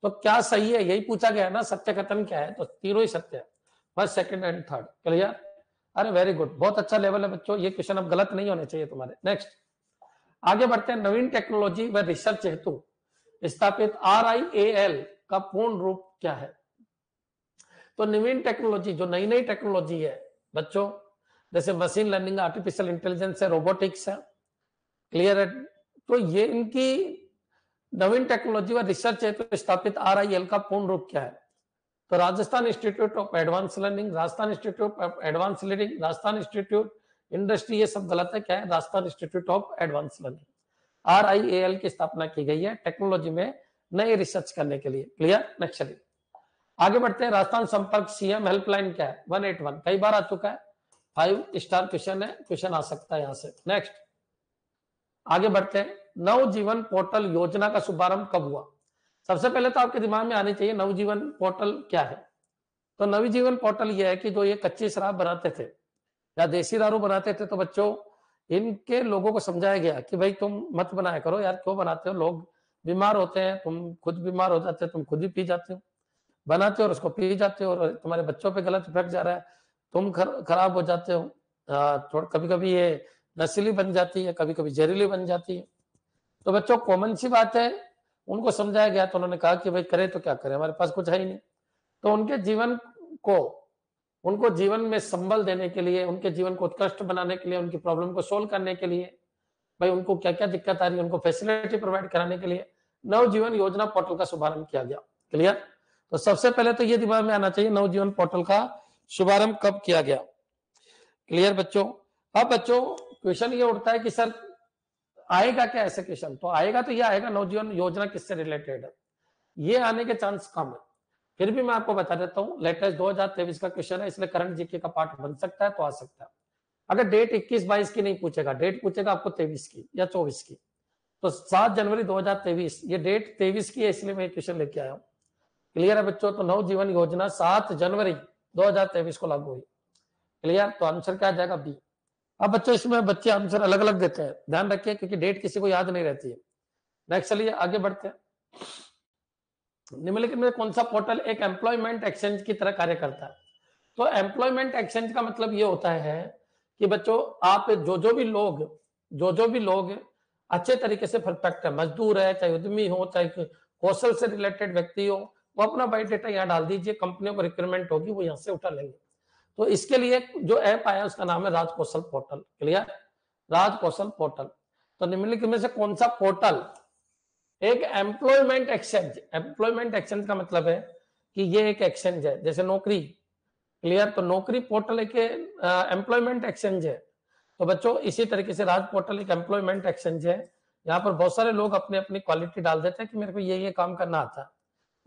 S1: तो क्या सही है, यही पूछा गया ना, सत्य कथन क्या है, तो तीनों ही सत्य है, first, second and third. Clear? अरे वेरी गुड, बहुत अच्छा लेवल है बच्चों, ये क्वेश्चन अब गलत नहीं होने चाहिए तुम्हारे। नेक्स्ट, आगे बढ़ते हैं। नवीन टेक्नोलॉजी व रिसर्च हेतु स्थापित RIAL का पूर्ण रूप क्या है। तो नवीन टेक्नोलॉजी, जो नई नई टेक्नोलॉजी है बच्चों, जैसे मशीन लर्निंग, आर्टिफिशियल इंटेलिजेंस है, रोबोटिक्स है। क्लियर है? तो ये इनकी नवीन टेक्नोलॉजी व रिसर्च है तो स्थापित RIAL का पूर्ण रूप क्या है। तो Rajasthan institute of advance learning, Rajasthan institute of advance learning, Rajasthan institute industry, ये सब गलत है। क्या है? Rajasthan institute of advance learning. RIAL की स्थापना की गई है टेक्नोलॉजी में नई रिसर्च करने के लिए। क्लियर? नेक्स्ट चलिए, आगे बढ़ते हैं। राजस्थान संपर्क CM हेल्पलाइन क्या है, 181, कई बार आ चुका है, 5 स्टार क्वेश्चन है, क्वेश्चन आ सकता है यहां से। नेक्स्ट, आगे बढ़ते हैं। नवजीवन पोर्टल योजना का शुभारंभ कब हुआ। सबसे पहले तो आपके दिमाग में आनी चाहिए नवजीवन पोर्टल क्या है। तो नवजीवन पोर्टल यह है कि जो ये कच्ची शराब बनाते थे या देसी दारू बनाते थे, तो बच्चों इनके लोगों को समझाया गया कि भाई तुम मत बनाया करो यार, क्यों बनाते हो, लोग बीमार होते हैं, तुम खुद बीमार हो जाते हो, तुम खुद ही पी जाते हो, बनाते हो और उसको पी जाते हो और तुम्हारे बच्चों पे गलत इफेक्ट जा रहा है, तुम खराब हो जाते हो। थोड़ा कभी कभी ये नशीली बन जाती है, कभी कभी जहरीली बन जाती है। तो बच्चों कॉमन सी बात है, उनको समझाया गया तो उन्होंने कहा कि भाई करें तो क्या करें, हमारे पास कुछ है ही नहीं। तो उनके जीवन को, उनको जीवन में संबल देने के लिए, उनके जीवन को उत्कृष्ट बनाने के लिए, उनकी प्रॉब्लम को सोल्व करने के लिए, भाई उनको क्या क्या दिक्कत आ रही है उनको फैसिलिटी प्रोवाइड कराने के लिए नवजीवन योजना पोर्टल का शुभारंभ किया गया। क्लियर। तो सबसे पहले तो ये दिमाग में आना चाहिए नवजीवन पोर्टल का शुभारंभ कब किया गया। क्लियर बच्चों। अब बच्चों क्वेश्चन ये उठता है कि सर आएगा क्या ऐसे क्वेश्चन, तो आएगा तो ये आएगा नवजीवन योजना किससे रिलेटेड है, ये आने के चांस कम है। फिर भी मैं आपको बता देता हूँ, लेटेस्ट 2023 का क्वेश्चन है, इसलिए करंट जीके का पार्ट बन सकता है, तो आ सकता है। अगर डेट 21-22 की नहीं पूछेगा, डेट पूछेगा आपको 23 की या 24 की, तो 7 जनवरी 2023, ये डेट 23 की है, इसलिए मैं क्वेश्चन लेके आया हूँ। क्लियर है बच्चों। तो नवजीवन योजना 7 जनवरी 2023 को लागू हुई। क्लियर। तो आंसर क्या आ जाएगा, बी। अब बच्चों इसमें बच्चे आंसर अलग अलग देते हैं, ध्यान रखिए, क्योंकि डेट किसी को याद नहीं रहती है। नेक्स्ट चलिए आगे बढ़ते हैं। निम्नलिखित में कौन सा पोर्टल एक एम्प्लॉयमेंट एक्सचेंज की तरह कार्य करता है। तो एम्प्लॉयमेंट एक्सचेंज का मतलब ये होता है कि बच्चों आप जो भी लोग अच्छे तरीके से परफेक्ट है, मजदूर है, चाहे उद्यमी हो, चाहे कौशल से रिलेटेड व्यक्ति हो, वो अपना बायोडेटा यहाँ डाल दीजिए, कंपनियों को रिक्वायरमेंट होगी वो यहाँ से उठा लेंगे। तो इसके लिए जो ऐप आया उसका नाम है राज कौशल पोर्टल। क्लियर। राज कौशल पोर्टल। तो निम्नलिखित में से कौन सा पोर्टल एक एम्प्लॉयमेंट एक्सचेंज का मतलब है कि ये एक एक्सचेंज है, जैसे नौकरी। क्लियर। तो नौकरी पोर्टल एक एम्प्लॉयमेंट एक्सचेंज है। तो बच्चों इसी तरीके से राज पोर्टल एक एम्प्लॉयमेंट एक्सचेंज है। यहाँ पर बहुत सारे लोग अपने अपनी क्वालिटी डाल देते हैं कि मेरे को ये काम करना आता है,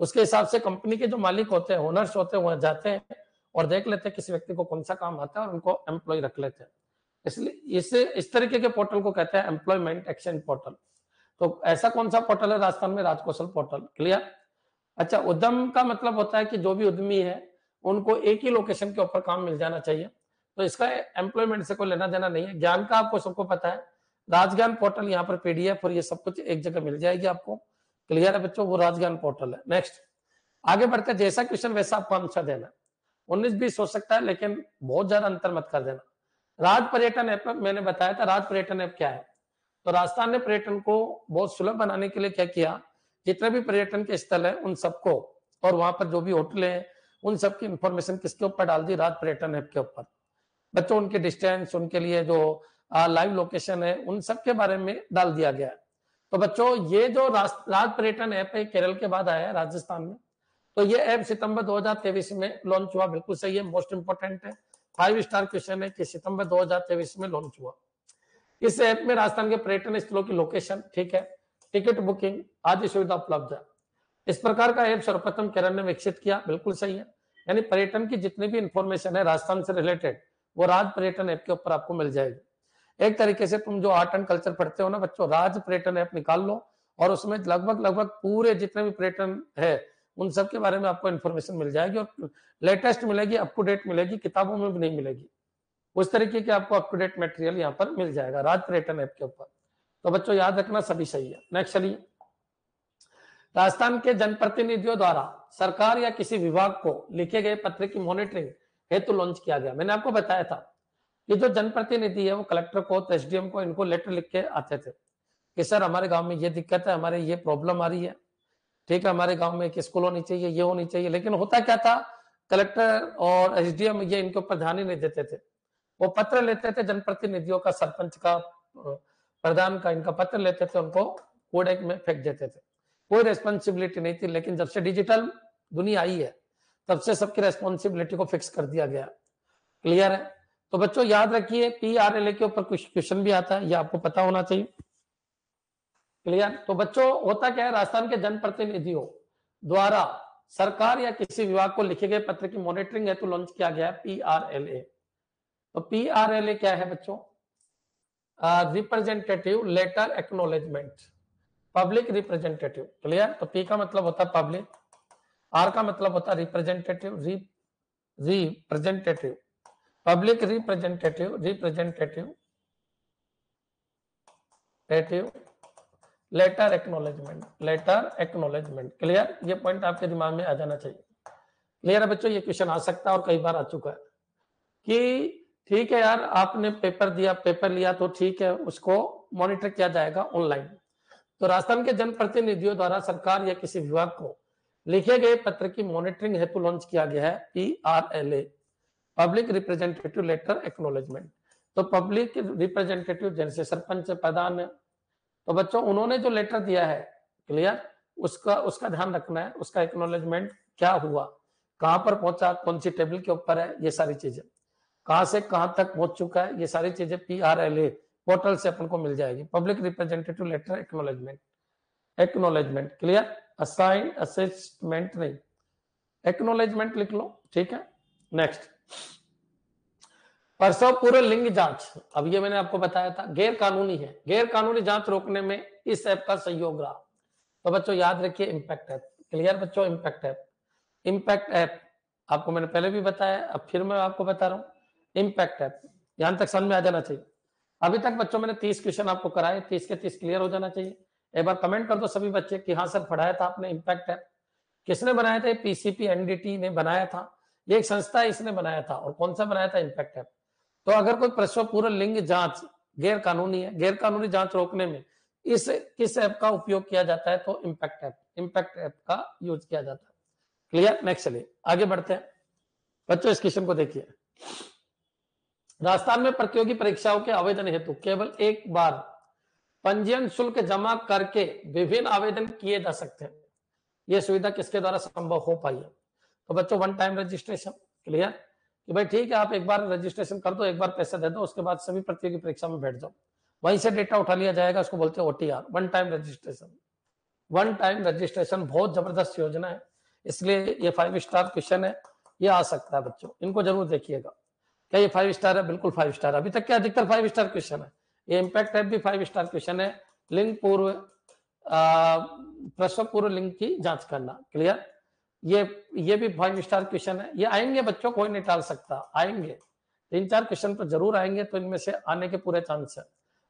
S1: उसके हिसाब से कंपनी के जो मालिक होते हैं, ओनर्स होते हैं, वहां जाते हैं और देख लेते हैं किसी व्यक्ति को कौन सा काम आता है और उनको एम्प्लॉय रख लेते हैं। इसलिए इस तरीके के पोर्टल को कहते हैं एम्प्लॉयमेंट एक्सचेंज पोर्टल। तो ऐसा कौन सा पोर्टल है राजस्थान में, राजकौशल पोर्टल। क्लियर। अच्छा, उद्यम का मतलब होता है कि जो भी उद्यमी है उनको एक ही लोकेशन के ऊपर काम मिल जाना चाहिए, तो इसका एम्प्लॉयमेंट से कोई लेना देना नहीं है। ज्ञान का आपको सबको पता है, राजज्ञान पोर्टल, यहाँ पर पीडीएफ और ये सब कुछ एक जगह मिल जाएगी आपको। क्लियर है बच्चों, वो राजज्ञान पोर्टल है। नेक्स्ट आगे बढ़ते हैं, जैसा क्वेश्चन वैसा आपको आंसर देना। 19-20 हो सकता है, लेकिन बहुत ज्यादा अंतर मत कर देना। राज पर्यटन ऐप मैंने बताया था, राज पर्यटन ऐप क्या है। तो राजस्थान ने पर्यटन को बहुत सुलभ बनाने के लिए क्या किया, जितने भी पर्यटन के स्थल है उन सबको, और वहां पर जो भी होटल है उन सबकी इंफॉर्मेशन किसके ऊपर डाल दी, राज पर्यटन ऐप के ऊपर। बच्चों उनके डिस्टेंस, उनके लिए जो लाइव लोकेशन है, उन सब के बारे में डाल दिया गया है। तो बच्चों ये जो राज पर्यटन ऐप है केरल के बाद आया है राजस्थान में। तो ये ऐप सितंबर 2023 में लॉन्च हुआ, बिल्कुल सही है, मोस्ट इंपोर्टेंट है, 5 स्टार क्वेश्चन है कि सितंबर 2023 में लॉन्च हुआ। इस ऐप में राजस्थान के पर्यटन स्थलों की लोकेशन, ठीक है, टिकट बुकिंग आदि सुविधा उपलब्ध है। इस प्रकार का ऐप सर्वप्रथम केरल ने विकसित किया, बिल्कुल सही है। यानी पर्यटन की जितनी भी इंफॉर्मेशन है राजस्थान से रिलेटेड, वो राज पर्यटन ऐप के ऊपर आपको मिल जाएगी। एक तरीके से तुम जो आर्ट एंड कल्चर पढ़ते हो ना बच्चों, राज पर्यटन ऐप निकाल लो और उसमें लगभग पूरे जितने भी पर्यटन है उन सब के बारे में आपको इन्फॉर्मेशन मिल जाएगी, और लेटेस्ट मिलेगी, अप टू डेट मिलेगी, किताबों में भी नहीं मिलेगी। उस तरीके के आपको अप टू डेट मटेरियल यहाँ पर मिल जाएगा राज पर्यटन ऐप के ऊपर। तो बच्चों याद रखना, सभी सही है। नेक्स्ट चलिए, राजस्थान के जनप्रतिनिधियों द्वारा सरकार या किसी विभाग को लिखे गए पत्र की मॉनिटरिंग हेतु लॉन्च किया गया। मैंने आपको बताया था कि जो जनप्रतिनिधि है वो कलेक्टर को, एसडीएम को, इनको लेटर लिख के आते थे कि सर हमारे गांव में ये दिक्कत है, हमारे ये प्रॉब्लम आ रही है, ठीक है, हमारे गांव में एक स्कूल होनी चाहिए, ये होनी चाहिए। लेकिन होता क्या था, कलेक्टर और एसडीएम ये इनके ऊपर ध्यान ही नहीं देते थे। वो पत्र लेते थे जनप्रतिनिधियों का, सरपंच का, प्रधान का, इनका पत्र लेते थे, उनको कूड़े में फेंक देते थे, कोई रेस्पॉन्सिबिलिटी नहीं थी। लेकिन जब से डिजिटल दुनिया आई है तब से सबकी रेस्पॉन्सिबिलिटी को फिक्स कर दिया गया। क्लियर है। तो बच्चों याद रखिए, पीआरएलए के ऊपर कुछ क्वेश्चन भी आता है, ये आपको पता होना चाहिए। क्लियर। तो बच्चों होता क्या है, राजस्थान के जनप्रतिनिधियों द्वारा सरकार या किसी विभाग को लिखे गए पत्र की मॉनिटरिंग हेतु लॉन्च किया गया पीआरएलए। तो पीआरएलए क्या है बच्चों, representative letter acknowledgement. Public representative. Clear? तो पी का मतलब होता है पब्लिक, आर का मतलब होता है representative, representative, public representative, representative, letter acknowledgement, letter acknowledgement. Clear? ये पॉइंट आपके दिमाग में आ जाना चाहिए। क्लियर है बच्चों? ये क्वेश्चन आ सकता है और कई बार आ चुका है कि ठीक है यार, आपने पेपर दिया, पेपर लिया तो ठीक है, उसको मॉनिटर किया जाएगा ऑनलाइन। तो राजस्थान के जनप्रतिनिधियों द्वारा सरकार या किसी विभाग को लिखे गए पत्र की मॉनिटरिंग हेतु लॉन्च किया गया है PRLA, public representative letter acknowledgement. तो पब्लिक रिप्रेजेंटेटिव जैसे सरपंच, प्रधान, तो बच्चों उन्होंने जो लेटर दिया है, क्लियर, उसका ध्यान रखना है, उसका एक्नोलेजमेंट क्या हुआ, कहां पर पहुंचा, कौन सी टेबल के ऊपर है, ये सारी चीजें कहां से कहां तक पहुंच चुका है, ये सारी चीजें PRLA पोर्टल से अपन को मिल जाएगी। Public representative letter acknowledgement, acknowledgement. Clear? Assign assessment नहीं, एक्नोलेजमेंट लिख लो। ठीक है, नेक्स्ट, प्रसव पूर्व लिंग जांच। अब ये मैंने आपको बताया था गैर कानूनी है, गैर कानूनी जांच रोकने में इस ऐप का सहयोग रहा। तो बच्चों याद रखिए इम्पैक्ट ऐप। क्लियर बच्चों? इम्पैक्ट ऐप, इम्पैक्ट ऐप आपको मैंने पहले भी बताया, अब फिर मैं आपको बता रहा हूं इम्पैक्ट ऐप। यहां तक समझ में आ जाना चाहिए। अभी तक बच्चों मैंने 30 क्वेश्चन आपको कराए, 30 के 30 क्लियर हो जाना चाहिए। एक बार कमेंट कर दो सभी बच्चे कि हाँ सर पढ़ाया था आपने इम्पैक्ट ऐप। किसने बनाया था? PCP NDT ने बनाया था, ये एक संस्था है, इसने बनाया था। और कौन सा बनाया था? Impact app. तो अगर कोई प्रसव पूर्व लिंग जांच गैर कानूनी है, गैर कानूनी जांच रोकने में इस किस ऐप का उपयोग किया जाता है? तो इम्पैक्ट ऐप, इम्पैक्ट ऐप का यूज किया जाता है। क्लियर? नेक्स्ट चलिए आगे बढ़ते हैं बच्चों, इस क्वेश्चन को देखिए। राजस्थान में प्रतियोगी परीक्षाओं के आवेदन हेतु केवल एक बार पंजीयन शुल्क जमा करके विभिन्न आवेदन किए जा सकते हैं। यह सुविधा किसके द्वारा संभव हो पाई है? तो बच्चों वन टाइम रजिस्ट्रेशन। क्लियर? कि भाई ठीक है, आप एक बार रजिस्ट्रेशन कर दो, एक बार पैसा दे दो, उसके बाद सभी प्रतियोगी परीक्षा में बैठ जाओ, वहीं से डेटा उठा लिया जाएगा। उसको बोलते हैं OTR, one time registration. One time registration बहुत जबरदस्त योजना है, इसलिए ये 5 स्टार क्वेश्चन है, ये आ सकता है बच्चों, इनको जरूर देखिएगा। क्या ये 5 स्टार है? बिल्कुल 5 स्टार। अभी तक क्या अधिकतर 5 स्टार क्वेश्चन है। ये इम्पैक्ट ऐप भी 5 स्टार क्वेश्चन है। लिंग पूर्व प्रसव पूर्व लिंग की जांच करना। क्लियर? ये भी 5 स्टार क्वेश्चन है। ये आएंगे बच्चों, कोई नहीं टाल सकता, आएंगे 3-4 क्वेश्चन तो जरूर आएंगे, तो इनमें से आने के पूरे चांस है।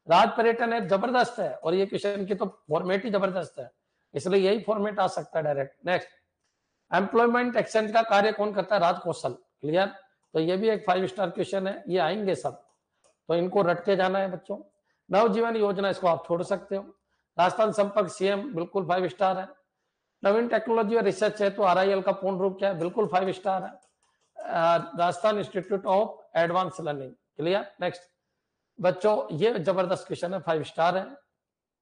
S1: राज पर्यटन ऐप जबरदस्त है, और ये क्वेश्चन की तो फॉर्मेट ही जबरदस्त है, इसलिए यही फॉर्मेट आ सकता है डायरेक्ट। नेक्स्ट, एम्प्लॉयमेंट एक्सचेंज का कार्य कौन करता है? राज कौशल। क्लियर? तो ये भी एक 5 स्टार क्वेश्चन है, ये आएंगे सब, तो इनको रट के जाना है बच्चों। नवजीवन योजना, इसको आप छोड़ सकते हो। राजस्थान संपर्क CM बिल्कुल 5 स्टार है। नवीन टेक्नोलॉजी और रिसर्च है तो RIL का पूर्ण रूप क्या है? बिल्कुल 5 स्टार है। Rajasthan institute of advance learning. Clear? Next बच्चों, ये जबरदस्त क्वेश्चन है, 5 स्टार है।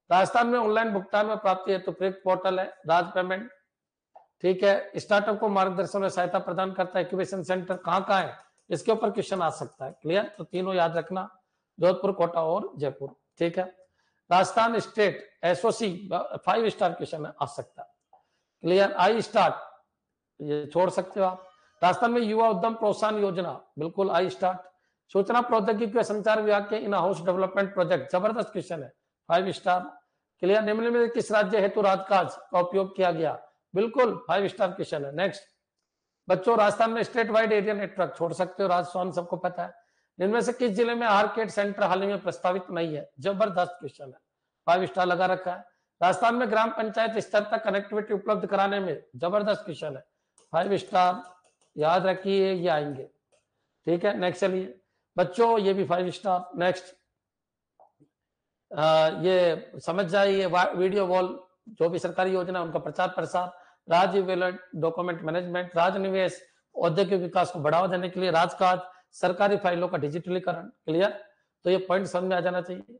S1: राजस्थान में ऑनलाइन भुगतान में प्राप्ति है तो प्रयुक्त पोर्टल है राज पेमेंट। ठीक है, स्टार्टअप को मार्गदर्शन और सहायता प्रदान करता है इंक्यूबेशन सेंटर कहाँ है? इसके ऊपर क्वेश्चन आ सकता है। क्लियर? तो तीनों याद रखना, जोधपुर, कोटा और जयपुर। ठीक है, Rajasthan state SOC 5 star question आ सकता है। क्लियर? आई स्टार्ट, ये छोड़ सकते हो आप। राजस्थान में युवा उद्यम प्रोत्साहन योजना, बिल्कुल आई स्टार्ट। सूचना प्रौद्योगिकी व संचार विभाग के इन हाउस डेवलपमेंट प्रोजेक्ट, जबरदस्त क्वेश्चन है, 5 स्टार। क्लियर? निम्न में किस राज्य हेतु राजकाज का उपयोग किया गया? बिल्कुल 5 स्टार क्वेश्चन है। नेक्स्ट बच्चों, राजस्थान में स्टेट वाइड एरिया नेटवर्क, छोड़ सकते हो, राजस्थान सबको पता है। इनमें से किस जिले में आर्केड सेंटर हाल ही में प्रस्तावित नहीं है? जबरदस्त क्वेश्चन है, 5 स्टार लगा रखा है। राजस्थान में ग्राम पंचायत स्तर तक कनेक्टिविटी उपलब्ध कराने में, जबरदस्त क्वेश्चन है, 5 स्टार, याद रखिए ये आएंगे। ठीक है, नेक्स्ट चलिए बच्चों, ये भी 5 स्टार। नेक्स्ट ये समझ जाइए, वीडियो वॉल, जो भी सरकारी योजना उनका प्रचार प्रसार। राज्य वेलट डॉक्यूमेंट मैनेजमेंट, राजनिवेश, औद्योगिक विकास को बढ़ावा देने के लिए राजकाज, सरकारी फाइलों का डिजिटलीकरण। क्लियर? तो ये पॉइंट समझ में आ जाना चाहिए।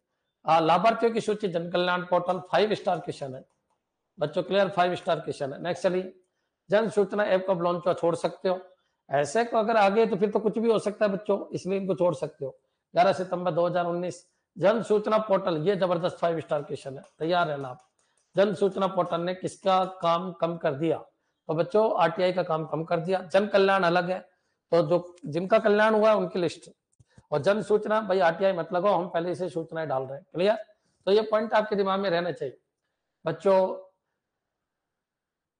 S1: लाभार्थियों की सूची, जन कल्याण पोर्टल, 5 स्टार क्वेश्चन है बच्चों। क्लियर? 5 स्टार क्वेश्चन है। नेक्स्ट चलिए, जन सूचना ऐप कब लॉन्च हुआ? छोड़ सकते हो। ऐसे को अगर आगे तो फिर तो कुछ भी हो सकता है बच्चों, इसलिए इनको छोड़ सकते हो। 11 सितंबर 2019। जन सूचना पोर्टल, ये जबरदस्त 5 स्टार क्वेश्चन है, तैयार है ना आप? जन सूचना पोर्टल ने किसका काम कम कर दिया? तो बच्चों RTI का काम कम कर दिया। जन कल्याण अलग है, तो जो जिनका कल्याण हुआ है उनकी लिस्ट, और जन सूचना भाई RTI मत लगाओ, हम पहले से सूचनाएं डाल रहे हैं। क्लियर? तो ये पॉइंट आपके दिमाग में रहना चाहिए। बच्चों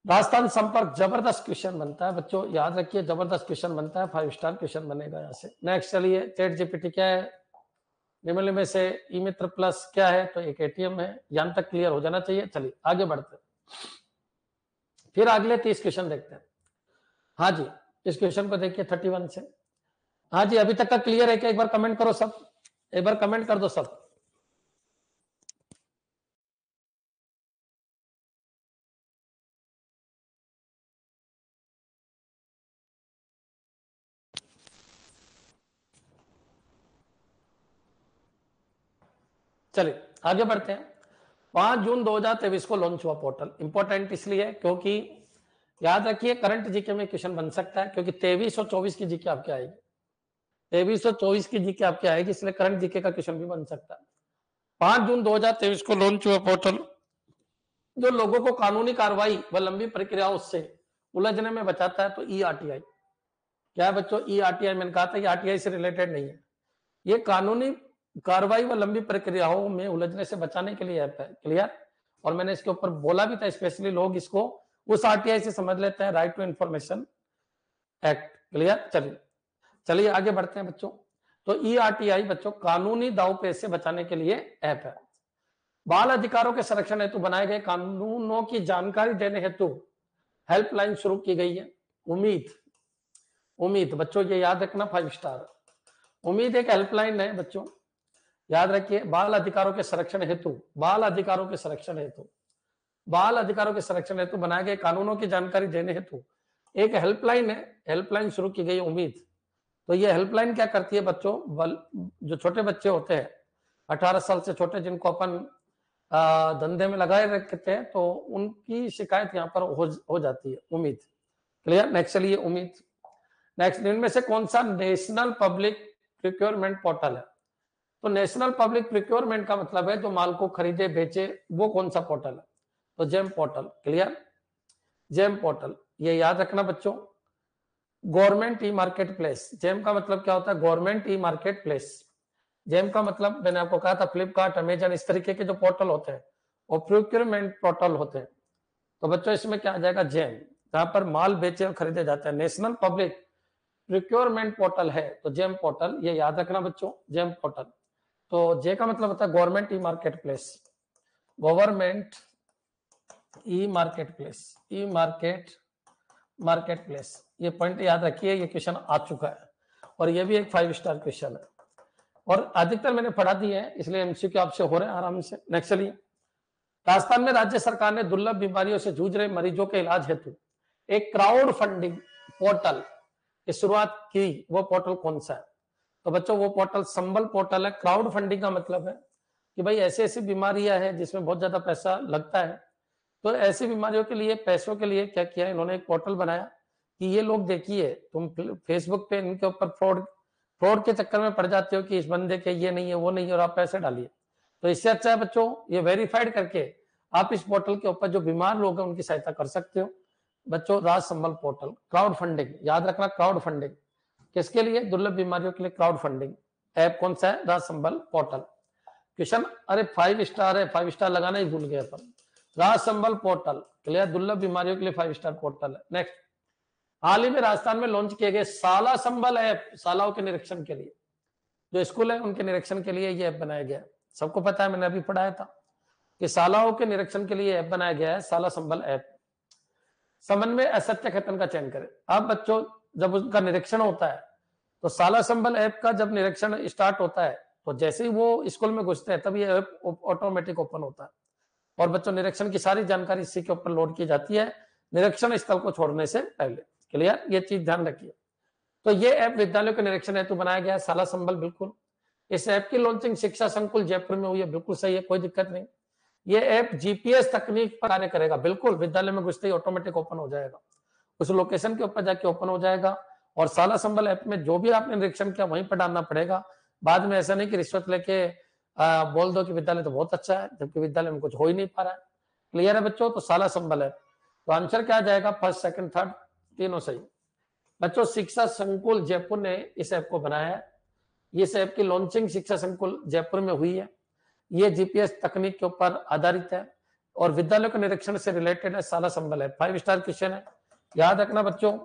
S1: राजस्थान संपर्क जबरदस्त क्वेश्चन बनता है बच्चों, याद रखिए जबरदस्त क्वेश्चन बनता है, 5 स्टार क्वेश्चन बनेगा यहाँ से। नेक्स्ट चलिए, चैट जीपीटी क्या है, निम्न में से ई मित्र प्लस क्या है, तो एक एटीएम है, यहाँ तक क्लियर हो जाना चाहिए। चलिए आगे बढ़ते हैं, फिर अगले 30 क्वेश्चन देखते हैं। हाँ जी, इस क्वेश्चन को देखिए 31 से। हाँ जी, अभी तक का क्लियर है क्या? एक बार कमेंट करो सब, एक बार कमेंट कर दो सब। चलिए आगे बढ़ते हैं। 5 जून 2023 को लॉन्च हुआ पोर्टल। इंपॉर्टेंट इसलिए क्योंकि याद रखिए करंट जीके में क्वेश्चन बन सकता है, क्योंकि 23 और 24 की जीके आपके आएगी, 23 और 24 की जीके आपके आएगी, इसलिए करंट जीके का क्वेश्चन भी बन सकता है। 5 जून 2023 को लॉन्च हुआ पोर्टल जो लोगों को कानूनी कार्रवाई व लंबी प्रक्रियाओं से उलझने में बचाता है, तो ई आरटीआई क्या है बच्चों? ई आरटीआई मैंने कहा था, ये आरटीआई से रिलेटेड नहीं है, ये कानूनी कार्रवाई व लंबी प्रक्रियाओं में उलझने से बचाने के लिए ऐप है। क्लियर? और मैंने इसके ऊपर बोला भी था, स्पेशली लोग इसको उस आरटीआई से समझ लेते हैं, right to information act. Clear? चलिए चलिए आगे बढ़ते हैं बच्चों। तो ई आरटीआई बच्चों कानूनी दावपेच से बचाने के लिए ऐप है। बाल अधिकारों के संरक्षण हेतु बनाए गए कानूनों की जानकारी देने हेतु हेल्पलाइन शुरू की गई है। उम्मीद, उम्मीद बच्चों ये याद रखना, 5 स्टार। उम्मीद एक हेल्पलाइन है बच्चों, याद रखिए। बाल अधिकारों के संरक्षण हेतु, बाल अधिकारों के संरक्षण हेतु, बाल अधिकारों के संरक्षण हेतु बनाए गए कानूनों की जानकारी देने हेतु एक हेल्पलाइन है, हेल्पलाइन शुरू की गई उम्मीद। तो ये हेल्पलाइन क्या करती है बच्चों? जो छोटे बच्चे होते हैं 18 साल से छोटे, जिनको अपन धंधे में लगाए रखते हैं, तो उनकी शिकायत यहाँ पर हो जाती है। उम्मीद। क्लियर? नेक्स्ट चलिए, उम्मीद। नेक्स्ट, इनमें से कौन सा नेशनल पब्लिक प्रिक्योरमेंट पोर्टल है? तो नेशनल पब्लिक प्रिक्योरमेंट का मतलब है जो माल को खरीदे बेचे, वो कौन सा पोर्टल है? तो GeM portal. Clear? GeM portal, ये याद रखना बच्चों। Government e market place, GeM का मतलब क्या होता है? Government e market place. GeM का मतलब मैंने आपको कहा था, फ्लिपकार्ट, अमेजन, इस तरीके के जो पोर्टल होते हैं और प्रोक्योरमेंट पोर्टल होते हैं। तो बच्चों इसमें क्या आ जाएगा? जेम, जहां पर माल बेचे और खरीदे जाते हैं। नेशनल पब्लिक प्रोक्योरमेंट पोर्टल है तो जेम पोर्टल, ये याद रखना बच्चों, जेम पोर्टल। तो जे का मतलब होता है government e market place, government e market place, ई मार्केट प्लेस। ये पॉइंट याद रखिए, ये क्वेश्चन आ चुका है और ये भी एक 5 स्टार क्वेश्चन है और अधिकतर मैंने पढ़ा दिए हैं, इसलिए एमसीक्यू आपसे हो रहे हैं आराम से। नेक्स्ट चलिए, राजस्थान में राज्य सरकार ने दुर्लभ बीमारियों से जूझ रहे मरीजों के इलाज हेतु एक क्राउड फंडिंग पोर्टल की शुरुआत की, वो पोर्टल कौन सा है? तो बच्चों वो पोर्टल संबल पोर्टल है। क्राउड फंडिंग का मतलब है कि भाई ऐसी ऐसी बीमारियां हैं जिसमें बहुत ज्यादा पैसा लगता है, तो ऐसी बीमारियों के लिए पैसों के लिए क्या किया इन्होंने? एक पोर्टल बनाया कि ये लोग देखिए, तुम फेसबुक पे इनके ऊपर फ्रॉड के चक्कर में पड़ जाते हो कि इस बंदे के ये नहीं है वो नहीं है और आप पैसे डालिए। तो इससे अच्छा है बच्चों ये वेरीफाइड करके आप इस पोर्टल के ऊपर जो बीमार लोग हैं उनकी सहायता कर सकते हो। बच्चों राज संबल पोर्टल, क्राउड फंडिंग याद रखना, क्राउड फंडिंग किसके लिए? दुर्लभ बीमारियों के लिए क्राउड फंडिंग ऐप कौन सा है? राज संबल पोर्टल। क्वेश्चन, अरे 5 स्टार है, 5 स्टार लगाना ही भूल गए अपन। राज संबल पोर्टल, क्लियर? दुर्लभ बीमारियों के लिए 5 स्टार पोर्टल है। नेक्स्ट, हाल ही में राजस्थान में लॉन्च किए गए साला संबल ऐप, सालाओं के निरीक्षण के लिए, जो स्कूल है उनके निरीक्षण के लिए ये ऐप बनाया गया। सबको पता है, मैंने अभी पढ़ाया था कि सालाओं के निरीक्षण के लिए ऐप बनाया गया है, साला संबल ऐप। समन्वय असत्य कथन का चयन करें। अब बच्चों जब उनका निरीक्षण होता है तो साला संबल ऐप का जब निरीक्षण स्टार्ट होता है तो जैसे ही वो स्कूल में घुसते हैं तब ये ऐप ऑटोमेटिक ओपन होता है और बच्चों निरीक्षण की सारी जानकारी इसी के ऊपर लोड की जाती है निरीक्षण स्थल को छोड़ने से पहले। क्लियर? ये चीज ध्यान रखिए। तो ये ऐप विद्यालयों के निरीक्षण हेतु बनाया गया है, साला संबल। बिल्कुल, इस ऐप की लॉन्चिंग शिक्षा संकुल जयपुर में हुई है। बिल्कुल सही है, कोई दिक्कत नहीं। ये ऐप जीपीएस तकनीक पर कार्य करेगा। बिल्कुल, विद्यालय में घुसते ही ऑटोमेटिक ओपन हो जाएगा, उस लोकेशन के ऊपर जाके ओपन हो जाएगा। और साला संबल ऐप में जो भी आपने निरीक्षण किया वहीं पर डालना पड़ेगा। बाद में ऐसा नहीं कि रिश्वत लेके बोल दो कि विद्यालय तो बहुत अच्छा है जबकि विद्यालय में कुछ हो ही नहीं पा रहा है। क्लियर है बच्चों? तो साला संबल है। तो आंसर क्या आ जाएगा? फर्स्ट, सेकंड, थर्ड, तीनों सही। बच्चों शिक्षा संकुल जयपुर ने इस ऐप को बनाया है। इस ऐप की लॉन्चिंग शिक्षा संकुल जयपुर में हुई है। ये जीपीएस तकनीक के ऊपर आधारित है और विद्यालय के निरीक्षण से रिलेटेड है, सारा संबल है। 5 स्टार क्वेश्चन है, याद रखना बच्चों,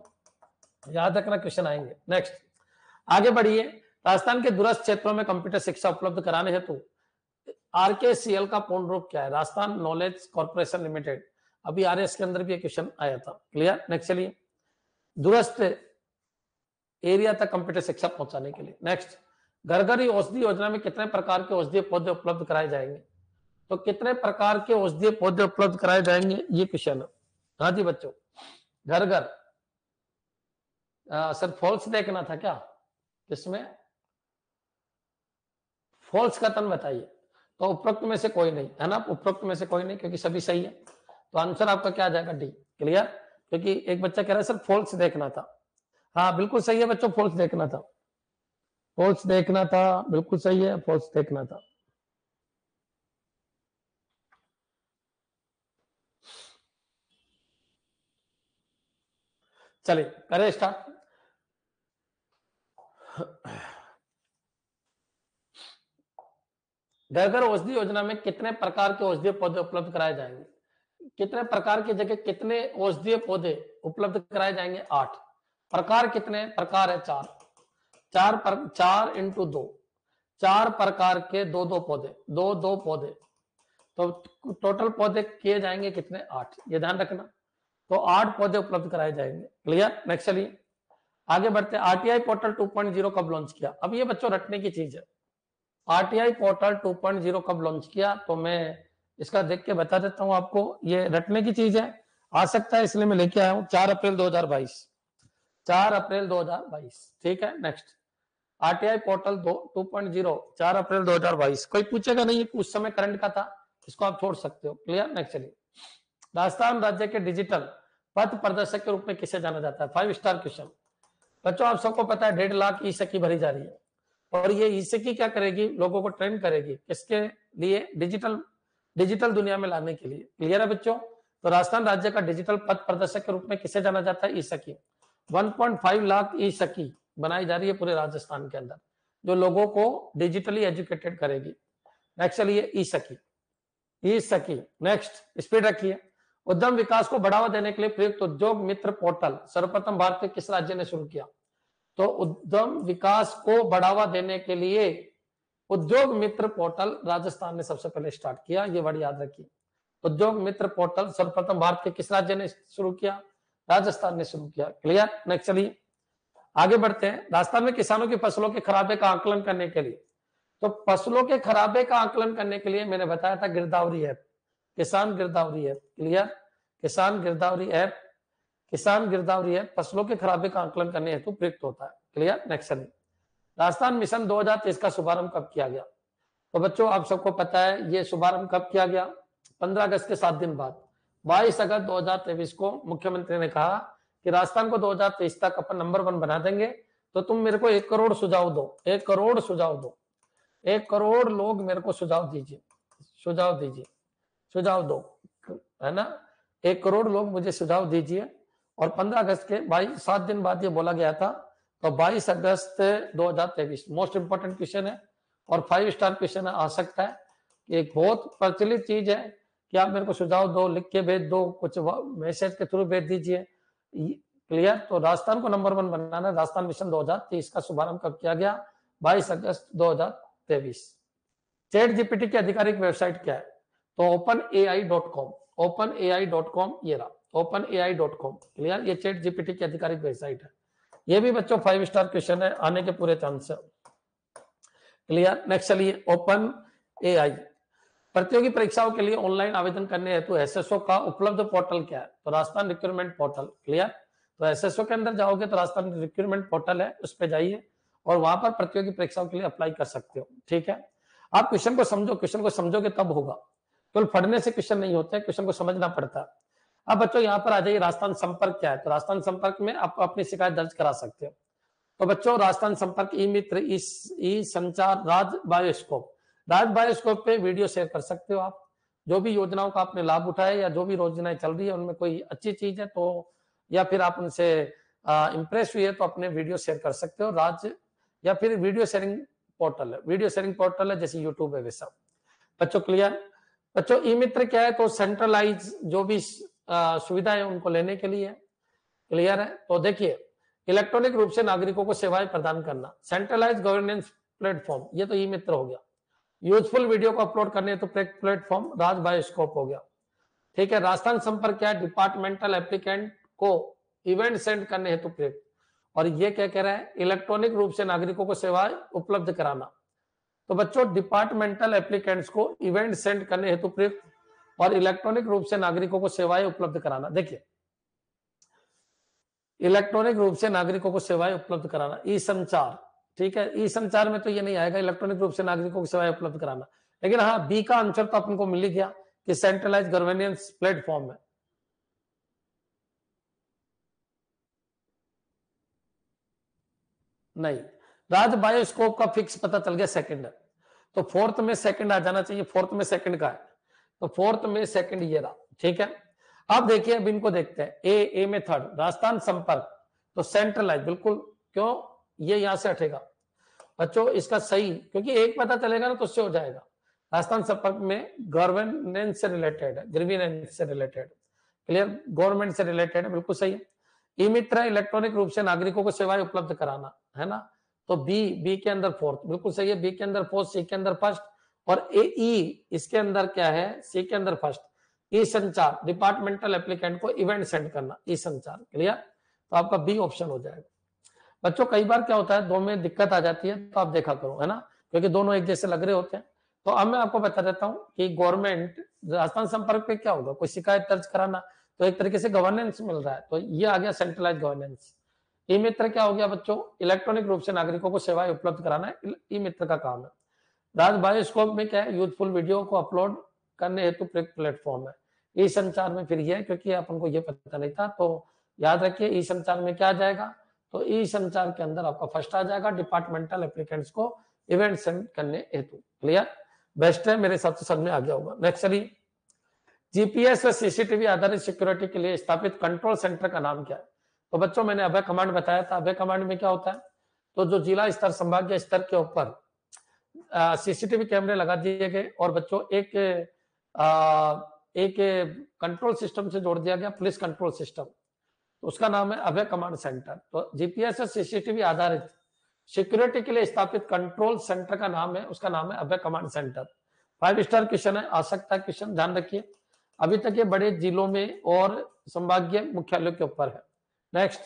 S1: याद रखना, क्वेश्चन आएंगे। नेक्स्ट आगे बढ़िए। राजस्थान के दूरस्थ क्षेत्रों में कंप्यूटर शिक्षा उपलब्ध कराने हेतु आरकेसीएल का पूर्ण रूप क्या है? Rajasthan knowledge corporation limited. अभी आरएस के अंदर भी क्वेश्चन आया था। क्लियर? नेक्स्ट चलिए, दूरस्थ एरिया तक कंप्यूटर शिक्षा पहुंचाने के लिए। नेक्स्ट, घर घर औषधि योजना में कितने प्रकार के औषधीय पौधे उपलब्ध कराए जाएंगे? तो कितने प्रकार के औषधीय पौधे उपलब्ध कराए जाएंगे, ये क्वेश्चन है। हाँ जी बच्चों, घर घर। सर फॉल्स देखना था क्या? किसमें फॉल्स का तन बताइए। तो उपरोक्त में से कोई नहीं है ना, उपरोक्त में से कोई नहीं, क्योंकि सभी सही है। तो आंसर आपका क्या आ जाएगा? डी। क्लियर? क्योंकि एक बच्चा कह रहा है सर फॉल्स देखना था। हाँ बिल्कुल सही है बच्चों, फॉल्स देखना था, फॉल्स देखना था, बिल्कुल सही है, फॉल्स देखना था। चलिए करें स्टार्ट। घर घर औषधि योजना में कितने प्रकार के औषधीय पौधे उपलब्ध कराए जाएंगे? कितने प्रकार की जगह कितने औषधीय पौधे उपलब्ध कराए जाएंगे? 8 प्रकार। कितने प्रकार है? 4 4 इंटू 2, 4 प्रकार के 2 पौधे, 2 पौधे, तो टोटल पौधे किए जाएंगे कितने? 8। ये ध्यान रखना। तो 8 पौधे उपलब्ध कराए जाएंगे। क्लियर? नेक्स्ट चलिए आगे बढ़ते हैं। आरटीआई पोर्टल 2.0 कब लॉन्च किया? अब ये बच्चों रटने की चीज है। आरटीआई पोर्टल 2.0 कब लॉन्च किया? तो मैं इसका देख के बता देता हूं आपको, ये रटने की चीज है, आ सकता है, इसलिए मैं लेके आया हूं। 4 अप्रैल 2022, 4 अप्रैल 2022। ठीक है। नेक्स्ट, आरटीआई पोर्टल 2.0 4 अप्रैल 2022। कोई पूछेगा नहीं उस समय करंट का था, इसको आप छोड़ सकते हो। क्लियर? नेक्स्ट चलिए, राजस्थान राज्य के डिजिटल पथ प्रदर्शक के रूप में किसे जाना जाता है? 5 स्टार क्वेश्चन। बच्चों आप सबको पता है 1.5 लाख ई सखी भरी जा रही है, और ये ई सखी क्या करेगी? लोगों को ट्रेन करेगी, किसके लिए? डिजिटल दुनिया में लाने के लिए। क्लियर है बच्चों? तो राजस्थान राज्य का डिजिटल पथ प्रदर्शक के रूप में किसे जाना जाता है? ई सखी। 1.5 लाख ई सखी बनाई जा रही है पूरे राजस्थान के अंदर, जो लोगों को डिजिटली एजुकेटेड करेगी। नेक्स्ट चलिए, ई सखी, ई सखी। नेक्स्ट, स्पीड रखिए। उद्यम विकास को बढ़ावा देने के लिए प्रयुक्त उद्योग मित्र पोर्टल सर्वप्रथम भारत के किस राज्य ने शुरू किया? तो उद्यम विकास को बढ़ावा देने के लिए उद्योग मित्र पोर्टल राजस्थान ने सबसे पहले स्टार्ट किया, ये वर्ड याद रखिए। उद्योग मित्र पोर्टल सर्वप्रथम भारत के किस राज्य ने शुरू किया? राजस्थान ने शुरू किया। क्लियर? नेक्स्ट चलिए आगे बढ़ते हैं। राजस्थान में किसानों की फसलों के खराबे का आकलन करने के लिए, तो फसलों के खराबे का आकलन करने के लिए मैंने बताया था गिरदावरी ऐप, किसान गिरदावरी ऐप। क्लियर? किसान गिरदावरी ऐप, किसान गिरदावरी ऐप फसलों के खराबे का आकलन करने हेतु प्रयुक्त होता है। क्लियर? नेक्स्ट चलिए, राजस्थान मिशन 2023 का शुभारंभ कब किया गया? तो बच्चों आप सबको पता है ये शुभारंभ कब किया गया? 15 अगस्त के 7 दिन बाद, 22 अगस्त 2023 को मुख्यमंत्री ने कहा कि राजस्थान को 2023 तक अपन नंबर 1 बना देंगे, तो तुम मेरे को 1 करोड़ सुझाव दो, 1 करोड़ सुझाव दो, 1 करोड़ लोग मेरे को सुझाव दीजिए, सुझाव दीजिए, सुझाव दो, है ना? 1 करोड़ लोग मुझे सुझाव दीजिए। और 15 अगस्त के 7 दिन बाद ये बोला गया था। तो 22 अगस्त 2023 मोस्ट इंपोर्टेंट क्वेश्चन है, और 5 स्टार क्वेश्चन आ सकता है। एक बहुत प्रचलित चीज है कि आप मेरे को सुझाव दो, लिख के भेज दो, कुछ मैसेज के थ्रू भेज दीजिए। क्लियर? तो राजस्थान को नंबर 1 बनाना, राजस्थान मिशन 2023 का शुभारंभ कब किया गया? 22 अगस्त 2023। चैट जीपीटी की आधिकारिक वेबसाइट क्या है? तो openai.com, openai.com, ये रहा openai.com। क्लियर? ये चैट जीपीटी की आधिकारिक वेबसाइट है। ये भी बच्चों 5 स्टार क्वेश्चन है, आने के पूरे चांस है। क्लियर? नेक्स्ट चलिए, ओपन एआई प्रतियोगी परीक्षाओं के लिए ऑनलाइन आवेदन करने हेतु एसएसओ का उपलब्ध पोर्टल क्या है? तो राजस्थान रिक्रूटमेंट पोर्टल। क्लियर? तो एसएसओ के अंदर जाओगे तो राजस्थान रिक्रूटमेंट पोर्टल है, उस पर जाइए और वहां पर प्रतियोगी परीक्षाओं के लिए अप्लाई कर सकते हो। ठीक है? आप क्वेश्चन को समझो, क्वेश्चन को समझोगे तब होगा, केवल पढ़ने से क्वेश्चन नहीं होते, क्वेश्चन को समझना पड़ता है। अब बच्चों यहाँ पर आ जाइए, राजस्थान संपर्क क्या है? तो राजस्थान संपर्क में आप अपनी शिकायत दर्ज करा सकते हो। तो बच्चों राजस्थान संपर्क ई मित्र, ई संचार, राज बायोस्कोप, राज बायोस्कोप पे वीडियो शेयर कर सकते हो आप। जो भी योजनाओं का आपने लाभ उठाया या जो भी योजनाएं चल रही है उनमें कोई अच्छी चीज है तो, या फिर आप उनसे इंप्रेस हुए तो अपने वीडियो शेयर कर सकते हो। राज या फिर वीडियो शेयरिंग पोर्टल है, वीडियो शेयरिंग पोर्टल है जैसे यूट्यूब है वैसा। बच्चों क्लियर? बच्चों ई मित्र क्या है, तो सेंट्रलाइज जो भी सुविधा है उनको लेने के लिए। क्लियर है? तो देखिए, इलेक्ट्रॉनिक रूप से नागरिकों को सेवाएं प्रदान करना, सेंट्रलाइज गवर्नेंस प्लेटफॉर्म, ये तो ई मित्र हो गया। यूजफुल वीडियो को अपलोड करने तो प्लेटफॉर्म राज बायोस्कोप हो गया। ठीक है। राजस्थान संपर्क क्या है, डिपार्टमेंटल एप्लीकेंट को इवेंट सेंड करने हेतु प्रयुक्त। और ये क्या कह रहा है, इलेक्ट्रॉनिक रूप से नागरिकों को सेवाएं उपलब्ध कराना। तो बच्चों डिपार्टमेंटल एप्लीकेंट्स को इवेंट सेंड करने हेतु प्रयुक्त और इलेक्ट्रॉनिक रूप से नागरिकों को सेवाएं उपलब्ध कराना। देखिए, इलेक्ट्रॉनिक रूप से नागरिकों को सेवाएं उपलब्ध कराना, ई संचार। ठीक है, ई संचार में तो ये नहीं आएगा इलेक्ट्रॉनिक रूप से नागरिकों को सेवाएं उपलब्ध कराना, लेकिन हाँ बी का आंसर तो अपन को मिल ही गया कि सेंट्रलाइज गवर्नेंस प्लेटफॉर्म है। नहीं, राज बायोस्कोप का फिक्स पता चल गया सेकंड है, तो फोर्थ में सेकंड आ जाना चाहिए, फोर्थ में सेकंड का है, तो फोर्थ में सेकंड ये रहा। ठीक है, अब देखिए, अब इनको देखते हैं। ए में थर्ड, राजस्थान संपर्क, तो सेंट्रलाइज बिल्कुल, क्यों, ये यहां से हटेगा बच्चों, इसका सही, क्योंकि एक पता चलेगा ना तो उससे हो जाएगा। राजस्थान संपर्क में गवर्नेंस से रिलेटेड है, ग्रीविनेंस से रिलेटेड, क्लियर, गवर्नमेंट से रिलेटेड है, बिल्कुल सही है। ई मित्र इलेक्ट्रॉनिक रूप से नागरिकों को सेवाएं उपलब्ध कराना, है ना, तो बी के अंदर फोर्थ, बिल्कुल सही है, बी के अंदर फोर्थ, सी के अंदर फर्स्ट, और ई इसके अंदर क्या है, सी के अंदर फर्स्ट। ई संचार, डिपार्टमेंटल एप्लीकेंट को इवेंट सेंड करना, ई संचार, क्लियर, तो आपका बी ऑप्शन हो जाएगा। बच्चों कई बार क्या होता है, दो में दिक्कत आ जाती है, तो आप देखा करो, है ना, क्योंकि दोनों एक जैसे लग रहे होते हैं। तो अब मैं आपको बता देता हूं कि गवर्नमेंट राजस्थान संपर्क पे क्या होगा, कोई शिकायत दर्ज कराना, तो एक तरीके से गवर्नेंस मिल रहा है, तो ये आ गया सेंट्रलाइज गवर्नेंस। ई मित्र क्या हो गया बच्चों, इलेक्ट्रॉनिक रूप से नागरिकों को सेवाएं उपलब्ध कराना है, ई मित्र का काम है। राज बायोस्कोप में क्या है, यूथफुल वीडियो को अपलोड करने हेतु प्लेटफॉर्म है। ई संचार में फिर ये है, क्योंकि अपन को ये पता नहीं था, तो याद रखिए ई संचार में क्या आ जाएगा, तो ई संचार के अंदर आपका फर्स्ट आ जाएगा, डिपार्टमेंटल एप्लीकेंट्स को इवेंट सेंड करने हेतु। क्लियर, बेस्ट है, मेरे हिसाब से समझ में आ गया होगा। नेक्स्ट चलिए, जीपीएस व सीसीटीवी आधारित सिक्योरिटी के लिए स्थापित कंट्रोल सेंटर का नाम क्या है। तो बच्चों मैंने अभय कमांड बताया था, अभय कमांड में क्या होता है, तो जो जिला स्तर संभागीय स्तर के ऊपर सीसीटीवी कैमरे लगा दिए गए, और बच्चों एक कंट्रोल सिस्टम से जोड़ दिया गया, पुलिस कंट्रोल सिस्टम, तो उसका नाम है अभय कमांड सेंटर। तो जीपीएस और सीसीटीवी आधारित सिक्योरिटी के लिए स्थापित कंट्रोल सेंटर का नाम है, उसका नाम है अभय कमांड सेंटर। 5 स्टार क्वेश्चन है, आ सकता है क्वेश्चन, ध्यान रखिए। अभी तक ये बड़े जिलों में और संभागीय मुख्यालयों के ऊपर है। नेक्स्ट,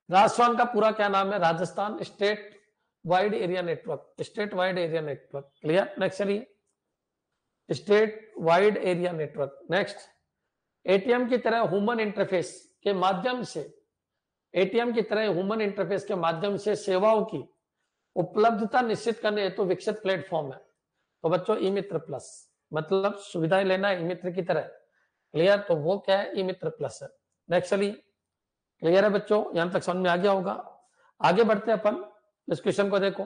S1: राजस्थान का पूरा क्या नाम है, Rajasthan state wide area network, state wide area network, clear. Next चलिए, state wide area network. Next, ATM की तरह ह्यूमन इंटरफेस के माध्यम से, एटीएम की तरह ह्यूमन इंटरफेस के माध्यम से सेवाओं की उपलब्धता निश्चित करने हेतु विकसित प्लेटफॉर्म है। तो बच्चों ई मित्र प्लस, मतलब सुविधाएं लेना है ई मित्र की तरह, क्लियर, तो वो क्या है, ई मित्र प्लस है। नेक्स्ट चलिए, क्लियर है बच्चों, यहां तक समझ में आ गया होगा। आगे बढ़ते हैं अपन, इस क्वेश्चन को देखो,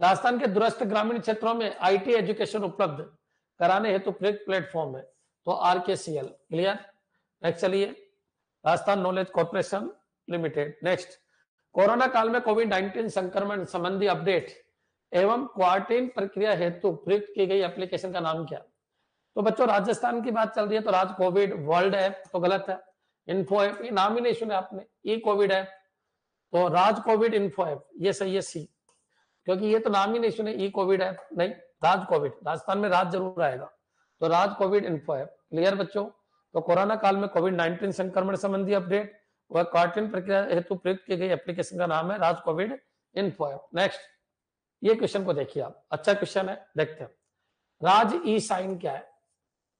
S1: राजस्थान के दूरस्थ ग्रामीण क्षेत्रों में आईटी एजुकेशन उपलब्ध कराने हेतु प्लेटफॉर्म है, तो आरकेसीएल, क्लियर। नेक्स्ट चलिए, Rajasthan knowledge corporation limited. Next, corona काल में कोविड-19 संक्रमण संबंधी अपडेट एवं क्वारंटीन प्रक्रिया हेतु प्रयुक्त की गई एप्लीकेशन का नाम क्या। तो बच्चों राजस्थान की बात चल रही है, तो राज कोविड वर्ल्ड ऐप तो गलत है, इन्फो ऐप, ये नाम ही नहीं सुने आपने, ई कोविड ऐप, तो राज कोविड इन्फो ऐप ये सही है सी, क्योंकि ये तो नाम ही नहीं सुने, ई कोविड ऐप नहीं, राज कोविड, राजस्थान में राज जरूर आएगा, तो राज कोविड इन्फो ऐप, क्लियर बच्चों। तो कोरोना काल में कोविड-19 संक्रमण संबंधी अपडेट वह क्वारंटीन प्रक्रिया हेतु प्रयुक्त की गई एप्लीकेशन का नाम है राज कोविड इन्फो ऐप। नेक्स्ट, ये क्वेश्चन को देखिए आप, अच्छा क्वेश्चन है, देखते हैं। राज ई साइन क्या है,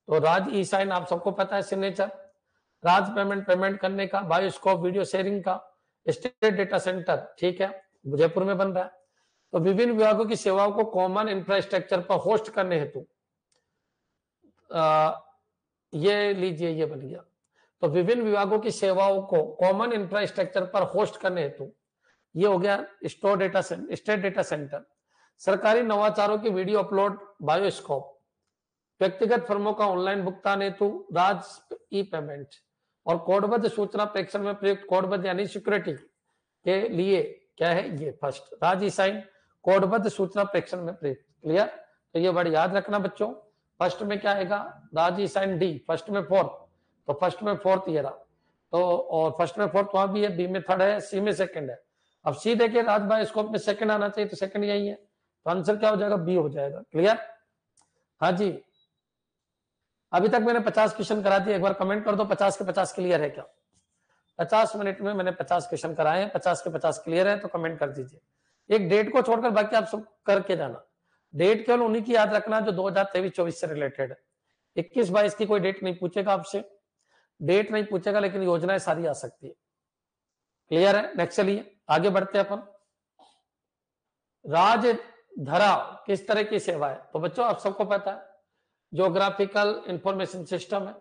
S1: तो राज ई साइन आप सबको पता है, सिग्नेचर, राज पेमेंट करने का, बायोस्कोप वीडियो शेयरिंग का, स्टेट डेटा सेंटर, ठीक है, जयपुर में बन रहा है। तो विभिन्न विभागों की सेवाओं को कॉमन इंफ्रास्ट्रक्चर पर होस्ट करने हेतु, ये लीजिए, ये बन गया, तो विभिन्न विभागों की सेवाओं को कॉमन इंफ्रास्ट्रक्चर पर होस्ट करने हेतु, ये हो गया स्टेट डेटा सेंटर। सरकारी नवाचारों की वीडियो अपलोड बायोस्कोप, व्यक्तिगत फर्मों का ऑनलाइन भुगतान हेतु राज ई पेमेंट, और कोडबद्ध सूचना प्रेषण में प्रयुक्त कोडबद्ध यानी सिक्योरिटी के लिए क्या है, ये फर्स्ट राज ई साइन कोडबद्ध सूचना प्रेषण में प्रयुक्त, क्लियर। तो ये वर्ड याद रखना बच्चों, फर्स्ट में क्या आएगा, राज इज एंड डी, फर्स्ट में फोर्थ, तो फर्स्ट में फोर्थ ये रहा, तो और फर्स्ट में फोर्थ वहां भी है, बी में थर्ड है, सी में सेकंड है। अब सी देखिए राज बायोस्कोप में सेकंड आना चाहिए, तो सेकंड यही है, तो आंसर क्या हो जाएगा, बी हो जाएगा। क्लियर? हाँ जी, अभी तक मैंने 50 क्वेश्चन करा दिए, एक बार कमेंट कर दो 50 के 50 क्लियर है क्या? 50 मिनट में मैंने 50 क्वेश्चन कराए हैं, 50 के 50 क्लियर है तो कमेंट कर दीजिए। एक डेट को छोड़कर बाकी आप सब करके जाना। डेट केवल उन्हीं की याद रखना जो 2023-24 से रिलेटेड है। 21-22 की कोई डेट नहीं पूछेगा आपसे, डेट नहीं पूछेगा, लेकिन योजनाएं सारी आ सकती है। क्लियर है? नेक्स्ट चलिए आगे बढ़ते हैं अपन। राजधरा किस तरह की सेवा है? तो बच्चों आप सबको पता है, ज्योग्राफिकल इंफॉर्मेशन सिस्टम है,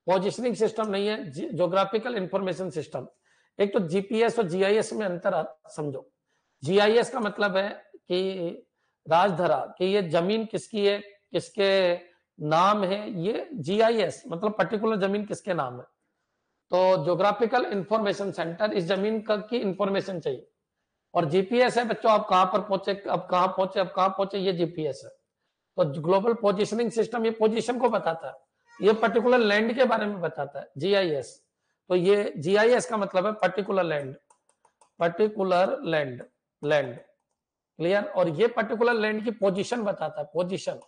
S1: पोजिशनिंग सिस्टम नहीं है, ज्योग्राफिकल इंफॉर्मेशन सिस्टम। एक तो जीपीएस और जीआईएस में अंतर समझो। जीआईएस का मतलब है कि राजधरा कि ये जमीन किसकी है, किसके नाम है, ये जीआईएस मतलब पर्टिकुलर जमीन किसके नाम है। तो ज्योग्राफिकल इंफॉर्मेशन सेंटर, इस जमीन की इंफॉर्मेशन चाहिए। और जीपीएस है बच्चों, आप कहां पर पहुंचे, अब कहां पहुंचे, अब कहां पहुंचे, ये जीपीएस है। तो ग्लोबल पोजिशनिंग सिस्टम ये पोजीशन को बताता है, ये पर्टिकुलर लैंड के बारे में बताता है, जीआईएस। तो ये जीआईएस का मतलब है particular land, particular land, land. Clear? और ये पर्टिकुलर लैंड की पोजीशन बताता है, पोजीशन,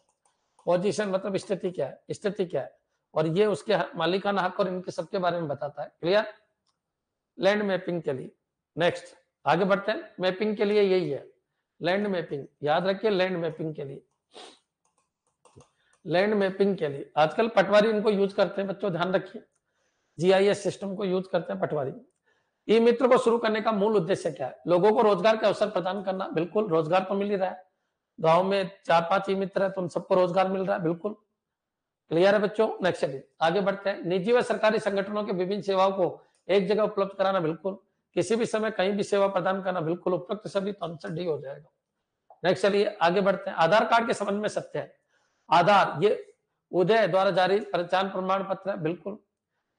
S1: पोजीशन मतलब स्थिति क्या है, स्थिति क्या है, और ये उसके मालिकाना हक और इनके सबके बारे में बताता है। क्लियर? लैंड मैपिंग के लिए। नेक्स्ट आगे बढ़ते हैं, मैपिंग के लिए यही है, लैंड मैपिंग, याद रखिए लैंड मैपिंग के लिए, लैंड मैपिंग के लिए आजकल पटवारी इनको यूज करते हैं बच्चों, ध्यान रखिए, जीआईएस सिस्टम को यूज करते हैं पटवारी। ई मित्र को शुरू करने का मूल उद्देश्य क्या है? लोगों को रोजगार के अवसर प्रदान करना। बिल्कुल, रोजगार तो मिल ही रहा है, गांव में 4-5 ई मित्र है तो उन सबको रोजगार मिल रहा है। बिल्कुल क्लियर है बच्चों? नेक्स्ट चलिए आगे बढ़ते हैं। निजी व सरकारी संगठनों के विभिन्न सेवाओं को एक जगह उपलब्ध कराना। बिल्कुल, किसी भी समय कहीं भी सेवा प्रदान करना। बिल्कुल, उपयुक्त सभी, तो आंसर डी हो जाएगा। नेक्स्ट चलिए आगे बढ़ते हैं। आधार कार्ड के संबंध में सत्य है। आधार ये उदय द्वारा जारी पहचान प्रमाण पत्र है। बिल्कुल,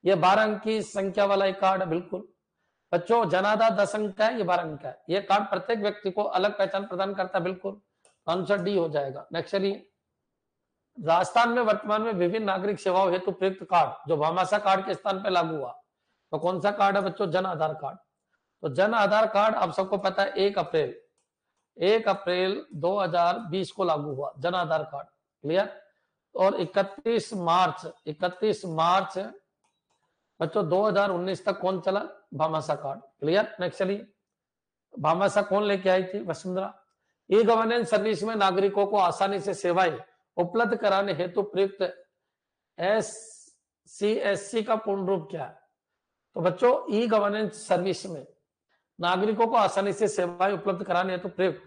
S1: ये 12 अंक की संख्या वाला एक कार्ड है। बिल्कुल बच्चों, जन आधार 10 अंक का है, ये 12 अंक का है। ये कार्ड प्रत्येक व्यक्ति को अलग पहचान प्रदान करता है। बिल्कुल, आंसर डी हो जाएगा। नेक्स्ट चलिए, राजस्थान में वर्तमान में विभिन्न नागरिक सेवाओं हेतु प्रयुक्त कार्ड जो भामाशाह कार्ड के स्थान पर लागू हुआ, तो कौन सा कार्ड है बच्चों? जन आधार कार्ड। तो जन आधार कार्ड आप सबको पता है 1 अप्रैल 2020 को लागू हुआ जन आधार कार्ड। क्लियर? और 31 मार्च बच्चों 2019 तक कौन चला? भामाशाह कार्ड। क्लियर? नेक्स्ट चलिए, भामाशाह कौन लेके आई थी? वसुंधरा। ई गवर्नेंस सर्विस में नागरिकों को आसानी से सेवाएं उपलब्ध कराने हेतु प्रयुक्त SCSC का पूर्ण रूप क्या है? तो बच्चों, ई गवर्नेंस सर्विस में नागरिकों को आसानी से सेवाएं उपलब्ध कराने हेतु प्रयुक्त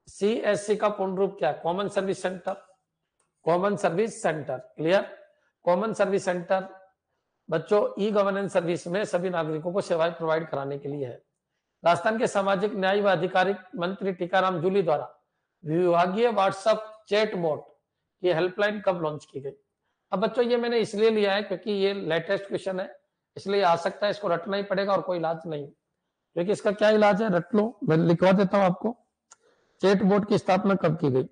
S1: CSC का पूर्ण रूप क्या है? Common service centre, common service centre. Clear? Common service centre बच्चों ई गवर्नेंस सर्विस में सभी नागरिकों को सेवाएं प्रोवाइड कराने के लिए है। राजस्थान के सामाजिक न्याय व अधिकारिक मंत्री टीकाराम जूली द्वारा विभागीय व्हाट्सएप चैट बोट की हेल्पलाइन कब लॉन्च की गई? अब बच्चों ये मैंने इसलिए लिया है क्योंकि ये लेटेस्ट क्वेश्चन है, इसलिए आ सकता है, इसको रटना ही पड़ेगा और कोई इलाज नहीं, क्योंकि इसका क्या इलाज है, रट लो, मैं लिखवा देता हूं आपको। चैट बोट की स्थापना कब की गई?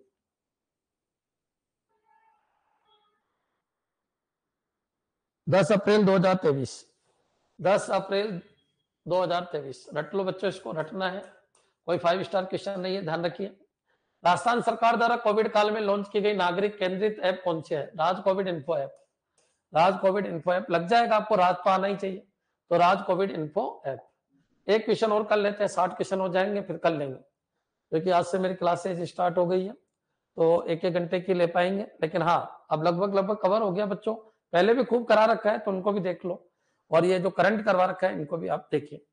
S1: 10 अप्रैल 2023, 10 अप्रैल 2023। रट लो बच्चों, इसको रटना है, कोई 5 स्टार क्वेश्चन नहीं है, ध्यान रखिए। राजस्थान सरकार द्वारा कोविड काल में लॉन्च की गई नागरिक केंद्रित ऐप कौन सी है? राज कोविड इन्फो ऐप। राज कोविड इन्फो ऐप लग जाएगा आपको, राज तो आना ही चाहिए, तो राज कोविड इन्फो ऐप। एक क्वेश्चन और कर लेते हैं, 60 क्वेश्चन हो जाएंगे, फिर कर लेंगे, क्योंकि आज से मेरी क्लासेज स्टार्ट हो गई है, तो 1-1 घंटे की ले पाएंगे। लेकिन हाँ, अब लगभग कवर हो गया बच्चों, पहले भी खूब करा रखा है तो उनको भी देख लो, और ये जो करंट करवा रखा है इनको भी आप देखिए।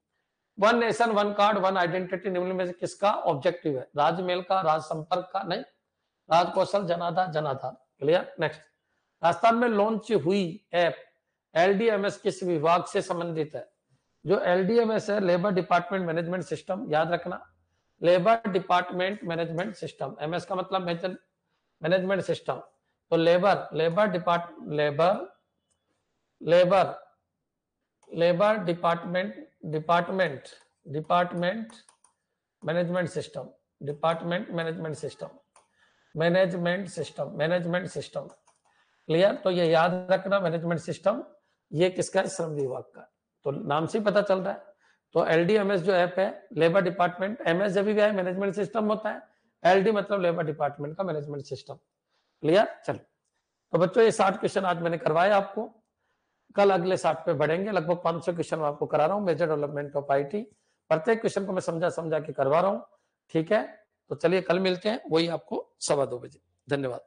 S1: One nation one card one identity निम्न में से किसका ऑब्जेक्टिव है? राजमेल का, राज संपर्क का? नहीं, राज कौशल, जनाधार, जनाधार। क्लियर? नेक्स्ट, राजस्थान में लॉन्च हुई ऐप LDMS किस विभाग से संबंधित है? जो LDMS है, लेबर डिपार्टमेंट मैनेजमेंट सिस्टम, याद रखना, labour department management system. MS का मतलब मैनेजमेंट सिस्टम, तो labour department management system, department management system. Management system, management system. Clear? तो ये याद रखना, मैनेजमेंट सिस्टम ये किसका है? श्रम विभाग का। तो नाम से ही पता चल रहा है। तो एलडीएमएस जो ऐप है, लेबर डिपार्टमेंट, एमएस जब भी आए मैनेजमेंट सिस्टम होता है, एलडी मतलब लेबर डिपार्टमेंट का मैनेजमेंट सिस्टम। क्लियर? चलो, तो बच्चों ये 60 क्वेश्चन आज मैंने करवाए आपको। कल अगले 60 पे बढ़ेंगे। लगभग 500 क्वेश्चन मैं आपको करा रहा हूँ, मेजर डेवलपमेंट ऑफ आईटी। प्रत्येक क्वेश्चन को मैं समझा के करवा रहा हूँ। ठीक है, तो चलिए कल मिलते हैं, वही आपको 2:15 बजे। धन्यवाद।